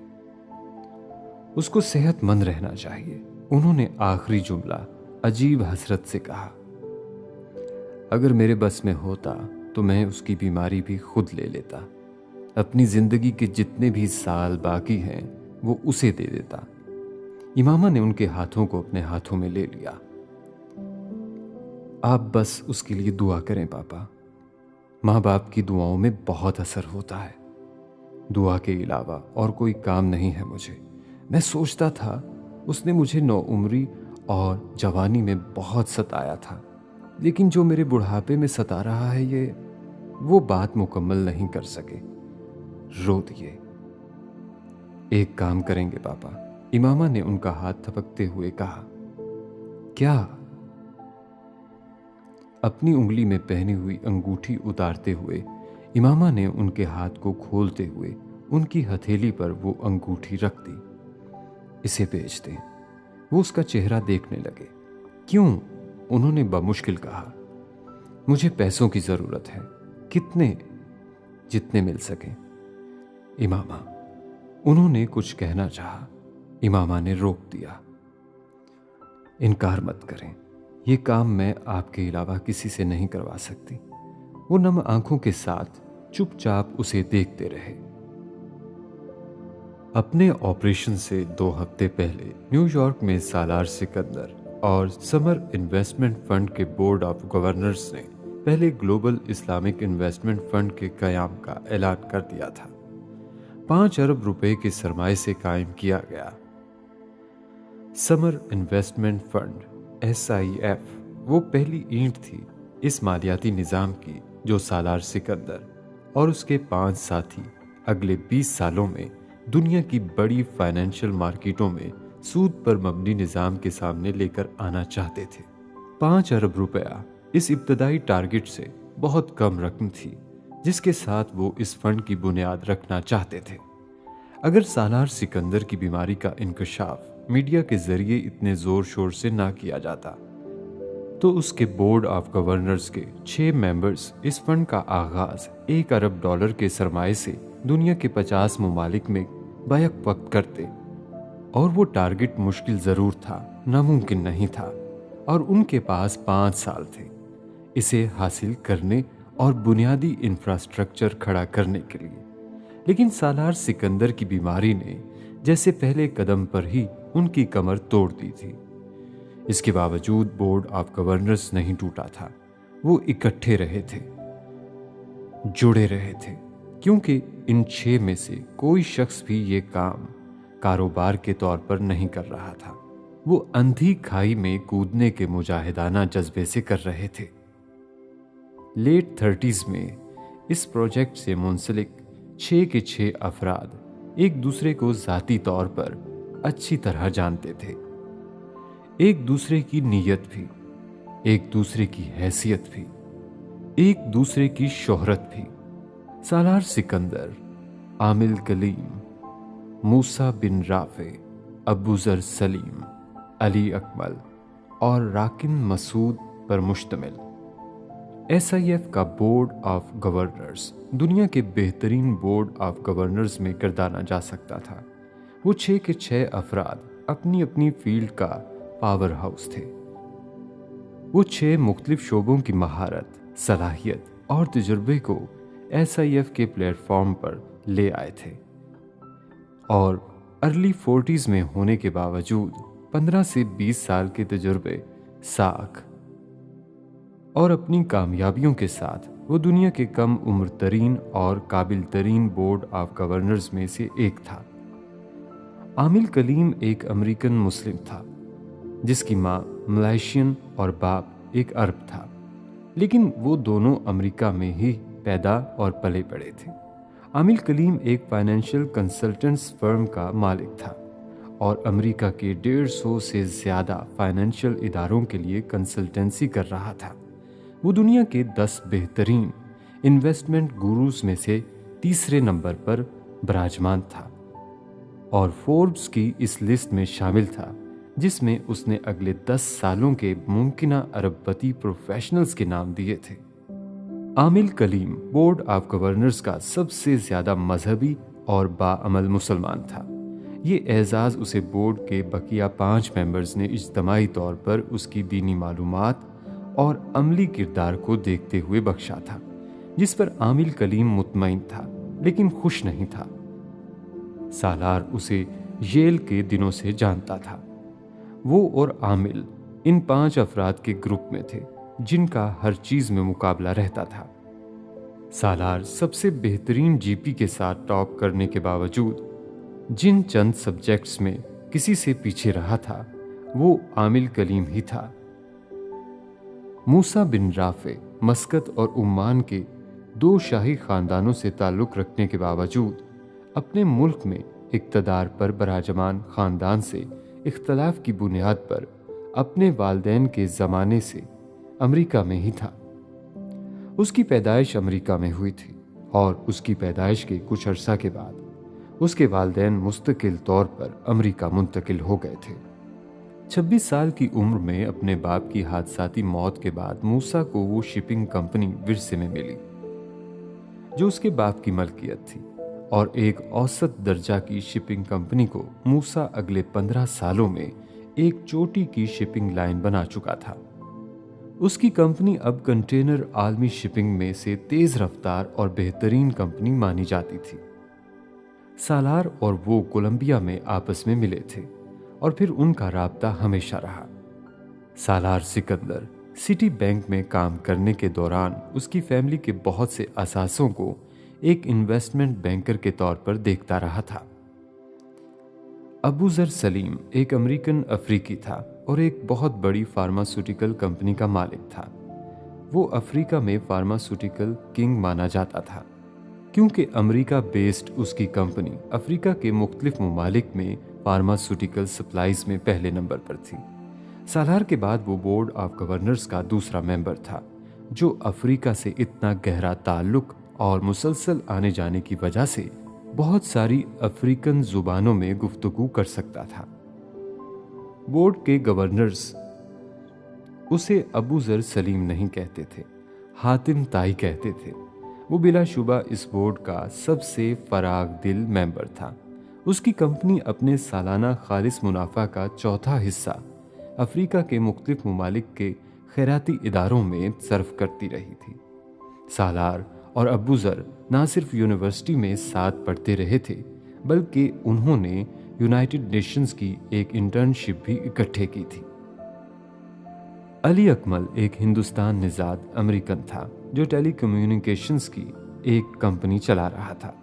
उसको सेहतमंद रहना चाहिए। उन्होंने आखिरी जुमला अजीब हसरत से कहा। अगर मेरे बस में होता तो मैं उसकी बीमारी भी खुद ले लेता। अपनी जिंदगी के जितने भी साल बाकी हैं वो उसे दे देता। इमामा ने उनके हाथों को अपने हाथों में ले लिया। आप बस उसके लिए दुआ करें पापा। माँ बाप की दुआओं में बहुत असर होता है। दुआ के अलावा और कोई काम नहीं है मुझे। मैं सोचता था उसने मुझे नौउम्री और जवानी में बहुत सताया था, लेकिन जो मेरे बुढ़ापे में सता रहा है ये वो बात मुकम्मल नहीं कर सके। रो दिए। एक काम करेंगे पापा, इमामा ने उनका हाथ थपकते हुए कहा। क्या? अपनी उंगली में पहनी हुई अंगूठी उतारते हुए इमामा ने उनके हाथ को खोलते हुए उनकी हथेली पर वो अंगूठी रख दी। इसे बेच दें। वो उसका चेहरा देखने लगे। क्यों? उन्होंने बमुश्किल कहा। मुझे पैसों की जरूरत है। कितने? जितने मिल सके। इमामा, उन्होंने कुछ कहना चाहा। इमामा ने रोक दिया। इनकार मत करें, ये काम मैं आपके अलावा किसी से नहीं करवा सकती। वो नम आंखों के साथ चुपचाप उसे देखते रहे। अपने ऑपरेशन से 2 हफ्ते पहले न्यूयॉर्क में सालार सिकंदर और समर इन्वेस्टमेंट फंड के बोर्ड ऑफ गवर्नर्स ने पहले ग्लोबल इस्लामिक इन्वेस्टमेंट फंड के कयाम का ऐलान कर दिया था। 5 अरब रुपए के सरमाए से कायम किया गया समर इन्वेस्टमेंट फंड SIF वो पहली ईंट थी इस मालियाती निजाम की जो सालार सिकंदर और उसके 5 साथी अगले 20 सालों में दुनिया की बड़ी फाइनेंशियल मार्केटों में सूद पर मबनी निजाम के सामने लेकर आना चाहते थे। 5 अरब रुपया इस इब्तदाई टारगेट से बहुत कम रकम थी जिसके साथ वो इस फंड की बुनियाद रखना चाहते थे। अगर सालार सिकंदर की बीमारी का इंकशाफ मीडिया के जरिए इतने जोर शोर से ना किया जाता तो उसके बोर्ड ऑफ गवर्नर्स के 6 मेंबर्स इस फंड का आगाज $1 अरब के सरमाए से दुनिया के 50 ममालिक में बैक वक्त करते। और वो टारगेट मुश्किल जरूर था, नामुमकिन नहीं था, और उनके पास 5 साल थे इसे हासिल करने और बुनियादी इंफ्रास्ट्रक्चर खड़ा करने के लिए। लेकिन सालार सिकंदर की बीमारी ने जैसे पहले कदम पर ही उनकी कमर तोड़ दी थी। इसके बावजूद बोर्ड ऑफ गवर्नर्स नहीं टूटा था। वो इकट्ठे रहे थे, जुड़े रहे थे, क्योंकि इन 6 में से कोई शख्स भी ये काम कारोबार के तौर पर नहीं कर रहा था। वो अंधी खाई में कूदने के मुजाहिदाना जज्बे से कर रहे थे। लेट 30s में इस प्रोजेक्ट से मुंसलिक 6 के 6 अफराद एक दूसरे को जाती तौर पर अच्छी तरह जानते थे। एक दूसरे की नीयत भी, एक दूसरे की हैसियत भी, एक दूसरे की शोहरत भी। सालार सिकंदर, आमिल कलीम, मूसा बिन राफे, अबूजर सलीम, अली अकमल और राकिन मसूद पर मुश्तमिल SIF का बोर्ड ऑफ गवर्नर्स दुनिया के बेहतरीन बोर्ड ऑफ गवर्नर्स में गर्दाना जा सकता था। वो 6 के 6 अफराद अपनी अपनी फील्ड का पावर हाउस थे। वो 6 मुख्तलिफ शोबों की महारत, सलाहियत और तजुर्बे को SIF के प्लेटफॉर्म पर ले आए थे और अर्ली 40s में होने के बावजूद 15 से 20 साल के तजुर्बे, साख और अपनी कामयाबियों के साथ वो दुनिया के कम उम्र तरीन और काबिल तरीन बोर्ड ऑफ गवर्नर्स में से एक था। आमिल कलीम एक अमेरिकन मुस्लिम था जिसकी माँ मलेशियन और बाप एक अरब था, लेकिन वो दोनों अमेरिका में ही पैदा और पले बड़े थे। आमिल कलीम एक फाइनेंशियल कंसल्टेंट्स फर्म का मालिक था और अमेरिका के 150 से ज़्यादा फाइनेंशियल इदारों के लिए कंसल्टेंसी कर रहा था। वो दुनिया के 10 बेहतरीन इन्वेस्टमेंट गुरुज में से तीसरे नंबर पर विराजमान था और फोर्ब्स की इस लिस्ट में शामिल था जिसमें उसने अगले 10 सालों के मुमकिना अरबपति प्रोफेशनल्स के नाम दिए थे। आमिल कलीम बोर्ड ऑफ गवर्नर्स का सबसे ज्यादा मजहबी और बाअमल मुसलमान था। ये एजाज उसे बोर्ड के बकिया 5 मेंबर्स ने इज्तमाई तौर पर उसकी दीनी मालूमात और अमली किरदार को देखते हुए बख्शा था, जिस पर आमिल कलीम मुतमईन था लेकिन खुश नहीं था। सालार उसे येल के दिनों से जानता था। वो और आमिल इन 5 अफराद के ग्रुप में थे जिनका हर चीज में मुकाबला रहता था। सालार सबसे बेहतरीन जीपी के साथ टॉप करने के बावजूद जिन चंद सब्जेक्ट्स में किसी से पीछे रहा था वो आमिल कलीम ही था। मूसा बिन राफे मस्कत और उम्मान के 2 शाही खानदानों से ताल्लुक रखने के बावजूद अपने मुल्क में इक्तदार पर बराजमान खानदान से इख्तलाफ की बुनियाद पर अपने वालदैन के ज़माने से अमेरिका में ही था। उसकी पैदाइश अमेरिका में हुई थी और उसकी पैदाइश के कुछ अरसा के बाद उसके वालदैन मुस्तकिल तौर पर अमेरिका मुंतकिल हो गए थे। 26 साल की उम्र में अपने बाप की हादसाती मौत के बाद मूसा को वो शिपिंग कंपनी विरसे में मिली जो उसके बाप की मलकियत थी और एक औसत दर्जा की शिपिंग कंपनी को मूसा अगले 15 सालों में एक चोटी की शिपिंग लाइन बना चुका था। उसकी कंपनी अब कंटेनर आलमी शिपिंग में से तेज रफ्तार और बेहतरीन कंपनी मानी जाती थी। सालार और वो कोलंबिया में आपस में मिले थे और फिर उनका राब्ता हमेशा रहा। सालार सिकंदर सिटी बैंक में काम करने के दौरान उसकी फैमिली के बहुत से असासों को एक इन्वेस्टमेंट बैंकर के तौर पर देखता रहा था। अबू जर सलीम एक अमेरिकन अफ्रीकी था और एक बहुत बड़ी फार्मास्यूटिकल कंपनी का मालिक था। वो अफ्रीका में फार्मास्यूटिकल किंग माना जाता था क्योंकि अमेरिका बेस्ड उसकी कंपनी अफ्रीका के मुख्तलिफ ममालिक में फार्मास्यूटिकल सप्लाईज में पहले नंबर पर थी। सालार के बाद वो बोर्ड ऑफ गवर्नर्स का दूसरा मेंबर था जो अफ्रीका से इतना गहरा ताल्लुक और मुसलसल आने जाने की वजह से बहुत सारी अफ्रीकन जुबानों में गुफ्तगू कर सकता था। बोर्ड के गवर्नर्स उसे अबू जर सलीम नहीं कहते थे, हातिम ताई कहते थे। वो बिलाशुबा इस बोर्ड का सबसे फराग दिल मेंबर था। उसकी कंपनी अपने सालाना खालिस मुनाफा का चौथा हिस्सा अफ्रीका के मुख्तलिफ ममालिक के खैराती इदारों में सर्फ करती रही थी। सालार और अबू जर ना सिर्फ यूनिवर्सिटी में साथ पढ़ते रहे थे बल्कि उन्होंने यूनाइटेड नेशंस की एक इंटर्नशिप भी इकट्ठे की थी। अली अकमल एक हिंदुस्तान निजाद अमेरिकन था जो टेलीकम्युनिकेशंस की एक कंपनी चला रहा था।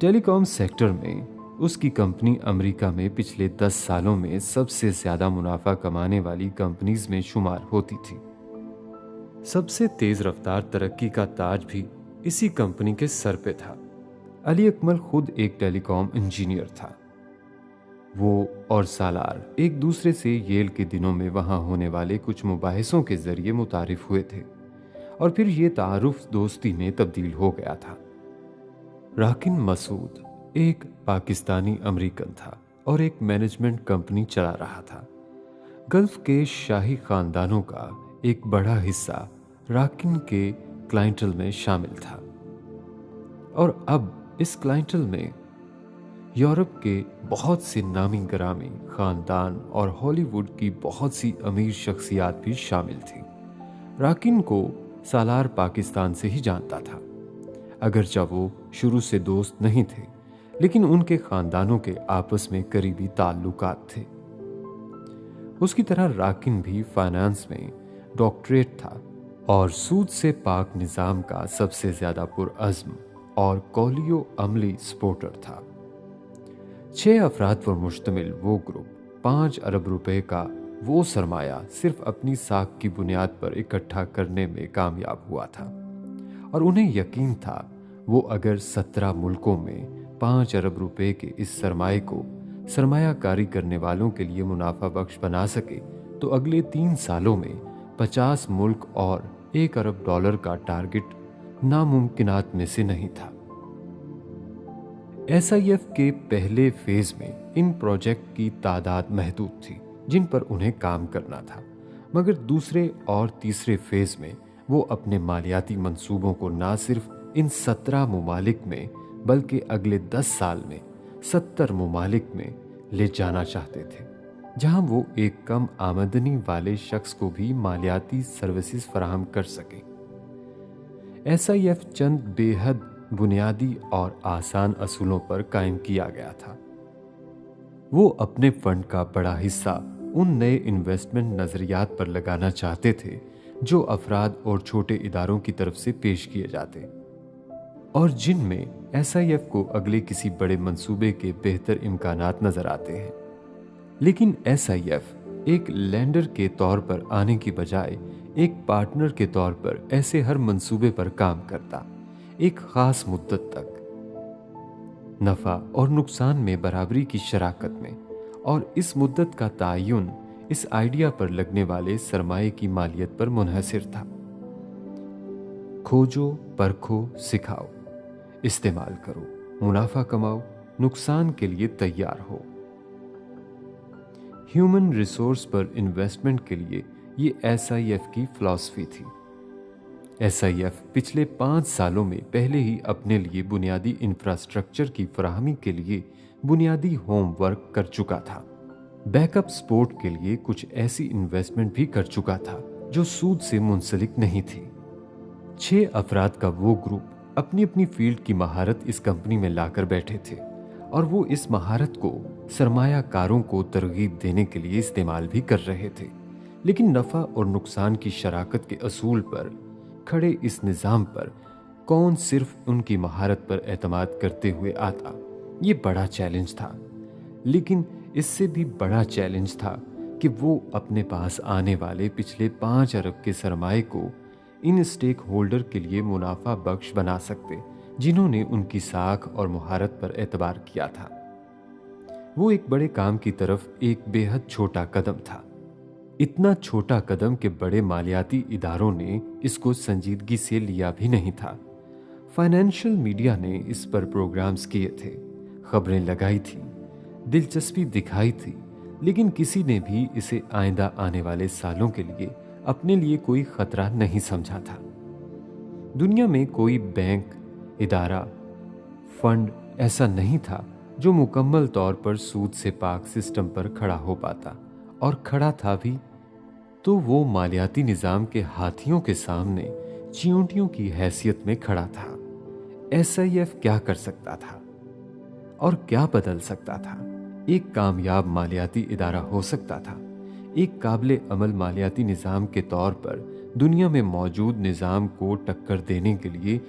टेलीकॉम सेक्टर में उसकी कंपनी अमेरिका में पिछले 10 सालों में सबसे ज्यादा मुनाफा कमाने वाली कंपनीज में शुमार होती थी। सबसे तेज रफ्तार तरक्की का ताज भी इसी कंपनी के सर पे था। अली अकमल खुद एक टेलीकॉम इंजीनियर था। वो और सालार एक दूसरे से येल के दिनों में वहां होने वाले कुछ मुबाहिसों के जरिए मुतारिफ हुए थे और फिर ये तारुफ दोस्ती में तब्दील हो गया था। राकिन मसूद एक पाकिस्तानी अमेरिकन था और एक मैनेजमेंट कंपनी चला रहा था। गल्फ के शाही खानदानों का एक बड़ा हिस्सा राकिन के क्लाइंटल में शामिल था और अब इस क्लाइंटल में यूरोप के बहुत से नामी गरामी खानदान और हॉलीवुड की बहुत सी अमीर शख्सियात भी शामिल थी। राकिन को सालार पाकिस्तान से ही जानता था, अगरचे वो शुरू से दोस्त नहीं थे, लेकिन उनके खानदानों के आपस में करीबी ताल्लुकात थे। उसकी तरह राकिन भी फाइनेंस में डॉक्टरेट था और सूद से पाक निज़ाम का सबसे ज़्यादा पुरअज़्म और कौलियो अमली सपोर्टर था। 6 अफराद पर मुश्तमिल वो ग्रुप 5 अरब रुपए का वो सरमाया सिर्फ अपनी साख की बुनियाद पर इकट्ठा करने में कामयाब हुआ था, और उन्हें यकीन था वो अगर 17 मुल्कों में 5 अरब रुपए के इस सरमाए को सरमायाकारी करने वालों के लिए मुनाफा बख्श बना सके तो अगले 3 सालों में 50 मुल्क और 1 अरब डॉलर का टारगेट नामुमकिनात में से नहीं था। SIF के पहले फेज में इन प्रोजेक्ट की तादाद महदूद थी जिन पर उन्हें काम करना था, मगर दूसरे और तीसरे फेज में वो अपने मालियाती मंसूबों को ना सिर्फ इन 17 मुमालिक में बल्कि अगले 10 साल में 70 मुमालिक में ले जाना चाहते थे, जहां वो एक कम आमदनी वाले शख्स को भी मालियाती सर्विसेज फराहम कर सके। SIF चंद बेहद बुनियादी और आसान असूलों पर कायम किया गया था। वो अपने फंड का बड़ा हिस्सा उन नए इन्वेस्टमेंट नजरियात पर लगाना चाहते थे जो अफराद और छोटे इदारों की तरफ से पेश किए जाते, और जिनमें SIF को अगले किसी बड़े मंसूबे के बेहतर इम्कानात नजर आते हैं। लेकिन SIF एक लेंडर के तौर पर आने की बजाय एक पार्टनर के तौर पर ऐसे हर मंसूबे पर काम करता, एक खास मुद्दत तक, नफा और नुकसान में बराबरी की शराकत में, और इस मुद्दत का तायुन इस आइडिया पर लगने वाले सरमाए की मालियत पर मुनहसिर था। खोजो, परखो, सिखाओ, इस्तेमाल करो, मुनाफा कमाओ, नुकसान के लिए तैयार हो। ह्यूमन रिसोर्स पर इन्वेस्टमेंट के लिए ये SIF की फिलॉसफी थी। SIF पिछले 5 सालों में पहले ही अपने लिए बुनियादी इंफ्रास्ट्रक्चर की फराहमी के लिए बुनियादी होमवर्क कर चुका था। बैकअप सपोर्ट के लिए कुछ ऐसी इन्वेस्टमेंट भी कर चुका था जो सूद से मुंसलिक नहीं थी। 6 अफराद का वो ग्रुप अपनी अपनी फील्ड की महारत इस कंपनी में लाकर बैठे थे, और वो इस महारत को सरमायाकारों को तरगीब देने के लिए इस्तेमाल भी कर रहे थे। लेकिन नफा और नुकसान की शराकत के असूल पर खड़े इस निज़ाम पर कौन सिर्फ उनकी महारत पर एतमाद करते हुए आता, ये बड़ा चैलेंज था। लेकिन इससे भी बड़ा चैलेंज था कि वो अपने पास आने वाले पिछले 5 अरब के सरमाए को इन स्टेक होल्डर के लिए मुनाफा बख्श बना सकते जिन्होंने उनकी साख और मुहारत पर एतबार किया था। वो एक बड़े काम की तरफ एक बेहद छोटा कदम था, इतना छोटा कदम कि बड़े मालियाती इदारों ने इसको संजीदगी से लिया भी नहीं था। फाइनेंशियल मीडिया ने इस पर प्रोग्राम्स किए थे, खबरें लगाई थी, दिलचस्पी दिखाई थी, लेकिन किसी ने भी इसे आइंदा आने वाले सालों के लिए अपने लिए कोई खतरा नहीं समझा था। दुनिया में कोई बैंक, इदारा, फंड ऐसा नहीं था जो मुकम्मल तौर पर सूद से पाक सिस्टम पर खड़ा हो पाता, और खड़ा था भी तो वो मालियाती निज़ाम के हाथियों के सामने चींटियों की हैसियत में खड़ा था। SIF क्या कर सकता था और क्या बदल सकता था? एक कामयाब मालियाती इदारा हो सकता था, एक काबिले अमल मालियाती निज़ाम के तौर पर दुनिया में मौजूद निज़ाम को टक्कर देने के लिए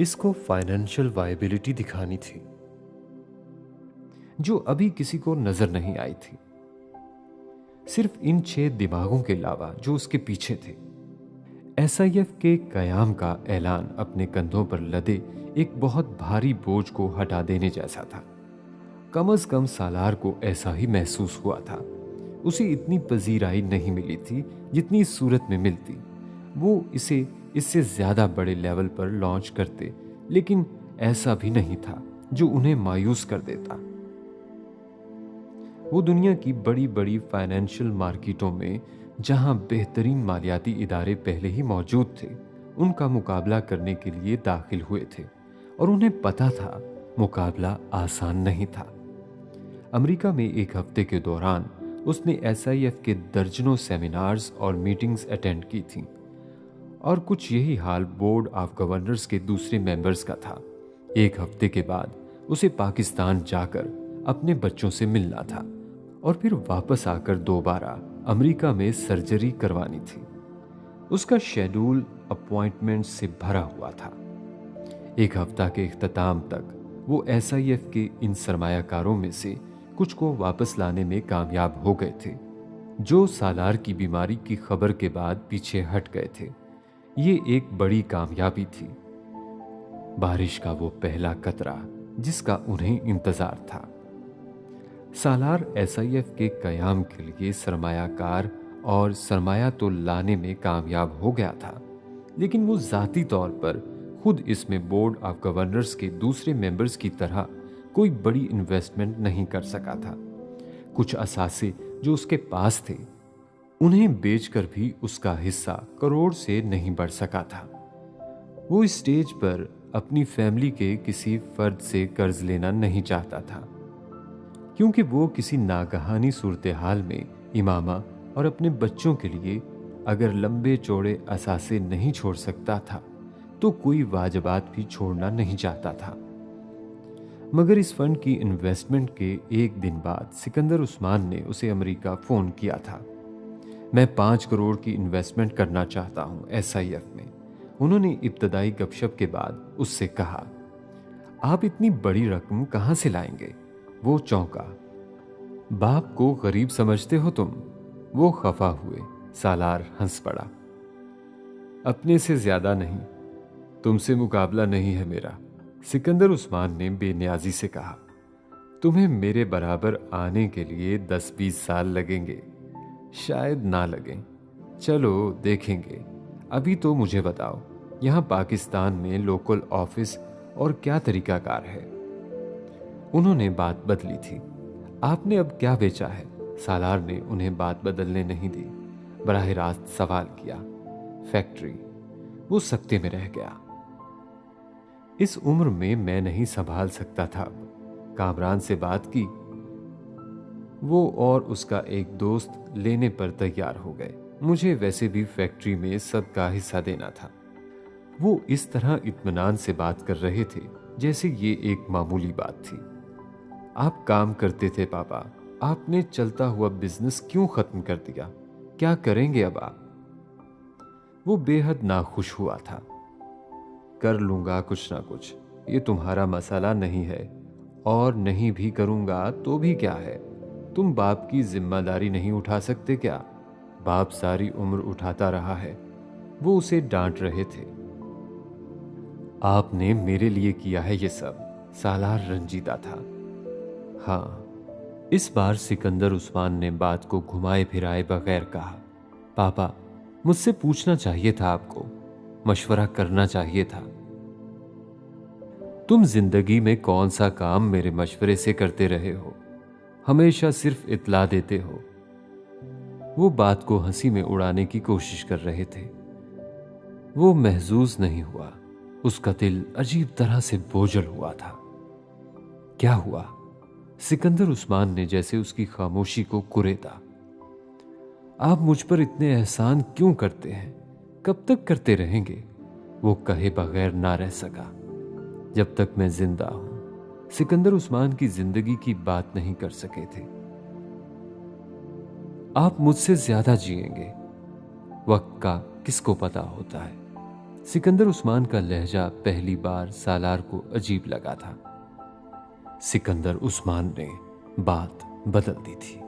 इसको फाइनेंशियल वायबिलिटी दिखानी थी, जो अभी किसी को नजर नहीं आई थी, सिर्फ इन 6 दिमागों के अलावा जो उसके पीछे थे। SIF के कयाम का ऐलान अपने कंधों पर लदे एक बहुत भारी बोझ को हटा देने जैसा था। कम से कम सालार को ऐसा ही महसूस हुआ था। उसे इतनी पजीराई नहीं मिली थी जितनी इस सूरत में मिलती। वो इसे इससे ज्यादा बड़े लेवल पर लॉन्च करते, लेकिन ऐसा भी नहीं था जो उन्हें मायूस कर देता। वो दुनिया की बड़ी बड़ी फाइनेंशियल मार्केटों में जहां बेहतरीन मालियाती इदारे पहले ही मौजूद थे, उनका मुकाबला करने के लिए दाखिल हुए थे, और उन्हें पता था मुकाबला आसान नहीं था। अमेरिका में एक हफ्ते के दौरान उसने SIF के दर्जनों सेमिनार्स और मीटिंग्स अटेंड की थीं, और कुछ यही हाल बोर्ड ऑफ गवर्नर्स के दूसरे मेंबर्स का था। एक हफ्ते के बाद उसे पाकिस्तान जाकर अपने बच्चों से मिलना था, और फिर वापस आकर दोबारा अमेरिका में सर्जरी करवानी थी। उसका शेड्यूल अपॉइंटमेंट से भरा हुआ था। एक हफ्ता के इख्तिताम तक वो SIF के इन सरमायाकारों में से कुछ को वापस लाने में कामयाब हो गए थे, जो सालार की बीमारी की खबर के बाद पीछे हट गए थे। ये एक बड़ी कामयाबी थी, बारिश का वो पहला कतरा जिसका उन्हें इंतजार था। सालार SIF के कयाम के लिए सरमायाकार और सरमाया तो लाने में कामयाब हो गया था, लेकिन वो जाती तौर पर खुद इसमें बोर्ड ऑफ गवर्नर्स के दूसरे मेंबर्स की तरह कोई बड़ी इन्वेस्टमेंट नहीं कर सका था। कुछ असासे जो उसके पास थे, उन्हें बेचकर भी उसका हिस्सा करोड़ से नहीं बढ़ सका था। वो इस स्टेज पर अपनी फैमिली के किसी फर्द से कर्ज लेना नहीं चाहता था, क्योंकि वो किसी नागहानी सूरत हाल में इमामा और अपने बच्चों के लिए अगर लंबे चौड़े असासे नहीं छोड़ सकता था तो कोई वाजबात भी छोड़ना नहीं चाहता था। मगर इस फंड की इन्वेस्टमेंट के एक दिन बाद सिकंदर उस्मान ने उसे अमेरिका फोन किया था। मैं 5 करोड़ की इन्वेस्टमेंट करना चाहता हूं SIF में। उन्होंने इब्तदाई गपशप के बाद उससे कहा, आप इतनी बड़ी रकम कहां से लाएंगे? वो चौंका। बाप को गरीब समझते हो तुम? वो खफा हुए। सालार हंस पड़ा। अपने से ज्यादा नहीं, तुमसे मुकाबला नहीं है मेरा, सिकंदर उस्मान ने बेनियाजी से कहा। तुम्हें मेरे बराबर आने के लिए 10-20 साल लगेंगे, शायद ना लगें। चलो देखेंगे। अभी तो मुझे बताओ, यहाँ पाकिस्तान में लोकल ऑफिस और क्या तरीकाकार है? उन्होंने बात बदली थी। आपने अब क्या बेचा है? सालार ने उन्हें बात बदलने नहीं दी, बराह रास्त सवाल किया। फैक्ट्री। वो सकते में रह गया। इस उम्र में मैं नहीं संभाल सकता था। कामरान से बात की, वो और उसका एक दोस्त लेने पर तैयार हो गए। मुझे वैसे भी फैक्ट्री में सबका हिस्सा देना था। वो इस तरह इत्मीनान से बात कर रहे थे जैसे ये एक मामूली बात थी। आप काम करते थे पापा, आपने चलता हुआ बिजनेस क्यों खत्म कर दिया? क्या करेंगे अब आप? वो बेहद नाखुश हुआ था। कर लूंगा कुछ ना कुछ, ये तुम्हारा मसला नहीं है, और नहीं भी करूंगा तो भी क्या है? तुम बाप की जिम्मेदारी नहीं उठा सकते क्या? बाप सारी उम्र उठाता रहा है। वो उसे डांट रहे थे। आपने मेरे लिए किया है ये सब। सालार रंजीदा था। हाँ, इस बार सिकंदर उस्मान ने बात को घुमाए फिराए बगैर कहा, पापा मुझसे पूछना चाहिए था आपको, मशवरा करना चाहिए था। तुम जिंदगी में कौन सा काम मेरे मशवरे से करते रहे हो? हमेशा सिर्फ इत्ला देते हो। वो बात को हंसी में उड़ाने की कोशिश कर रहे थे। वो महजूज नहीं हुआ। उसका दिल अजीब तरह से बोझल हुआ था। क्या हुआ? सिकंदर उस्मान ने जैसे उसकी खामोशी को कुरेदा। आप मुझ पर इतने एहसान क्यों करते हैं? कब तक करते रहेंगे? वो कहे बगैर ना रह सका। जब तक मैं जिंदा हूं। सिकंदर उस्मान की जिंदगी की बात नहीं कर सके थे। आप मुझसे ज्यादा जिएंगे। वक्त का किसको पता होता है? सिकंदर उस्मान का लहजा पहली बार सालार को अजीब लगा था। सिकंदर उस्मान ने बात बदल दी थी।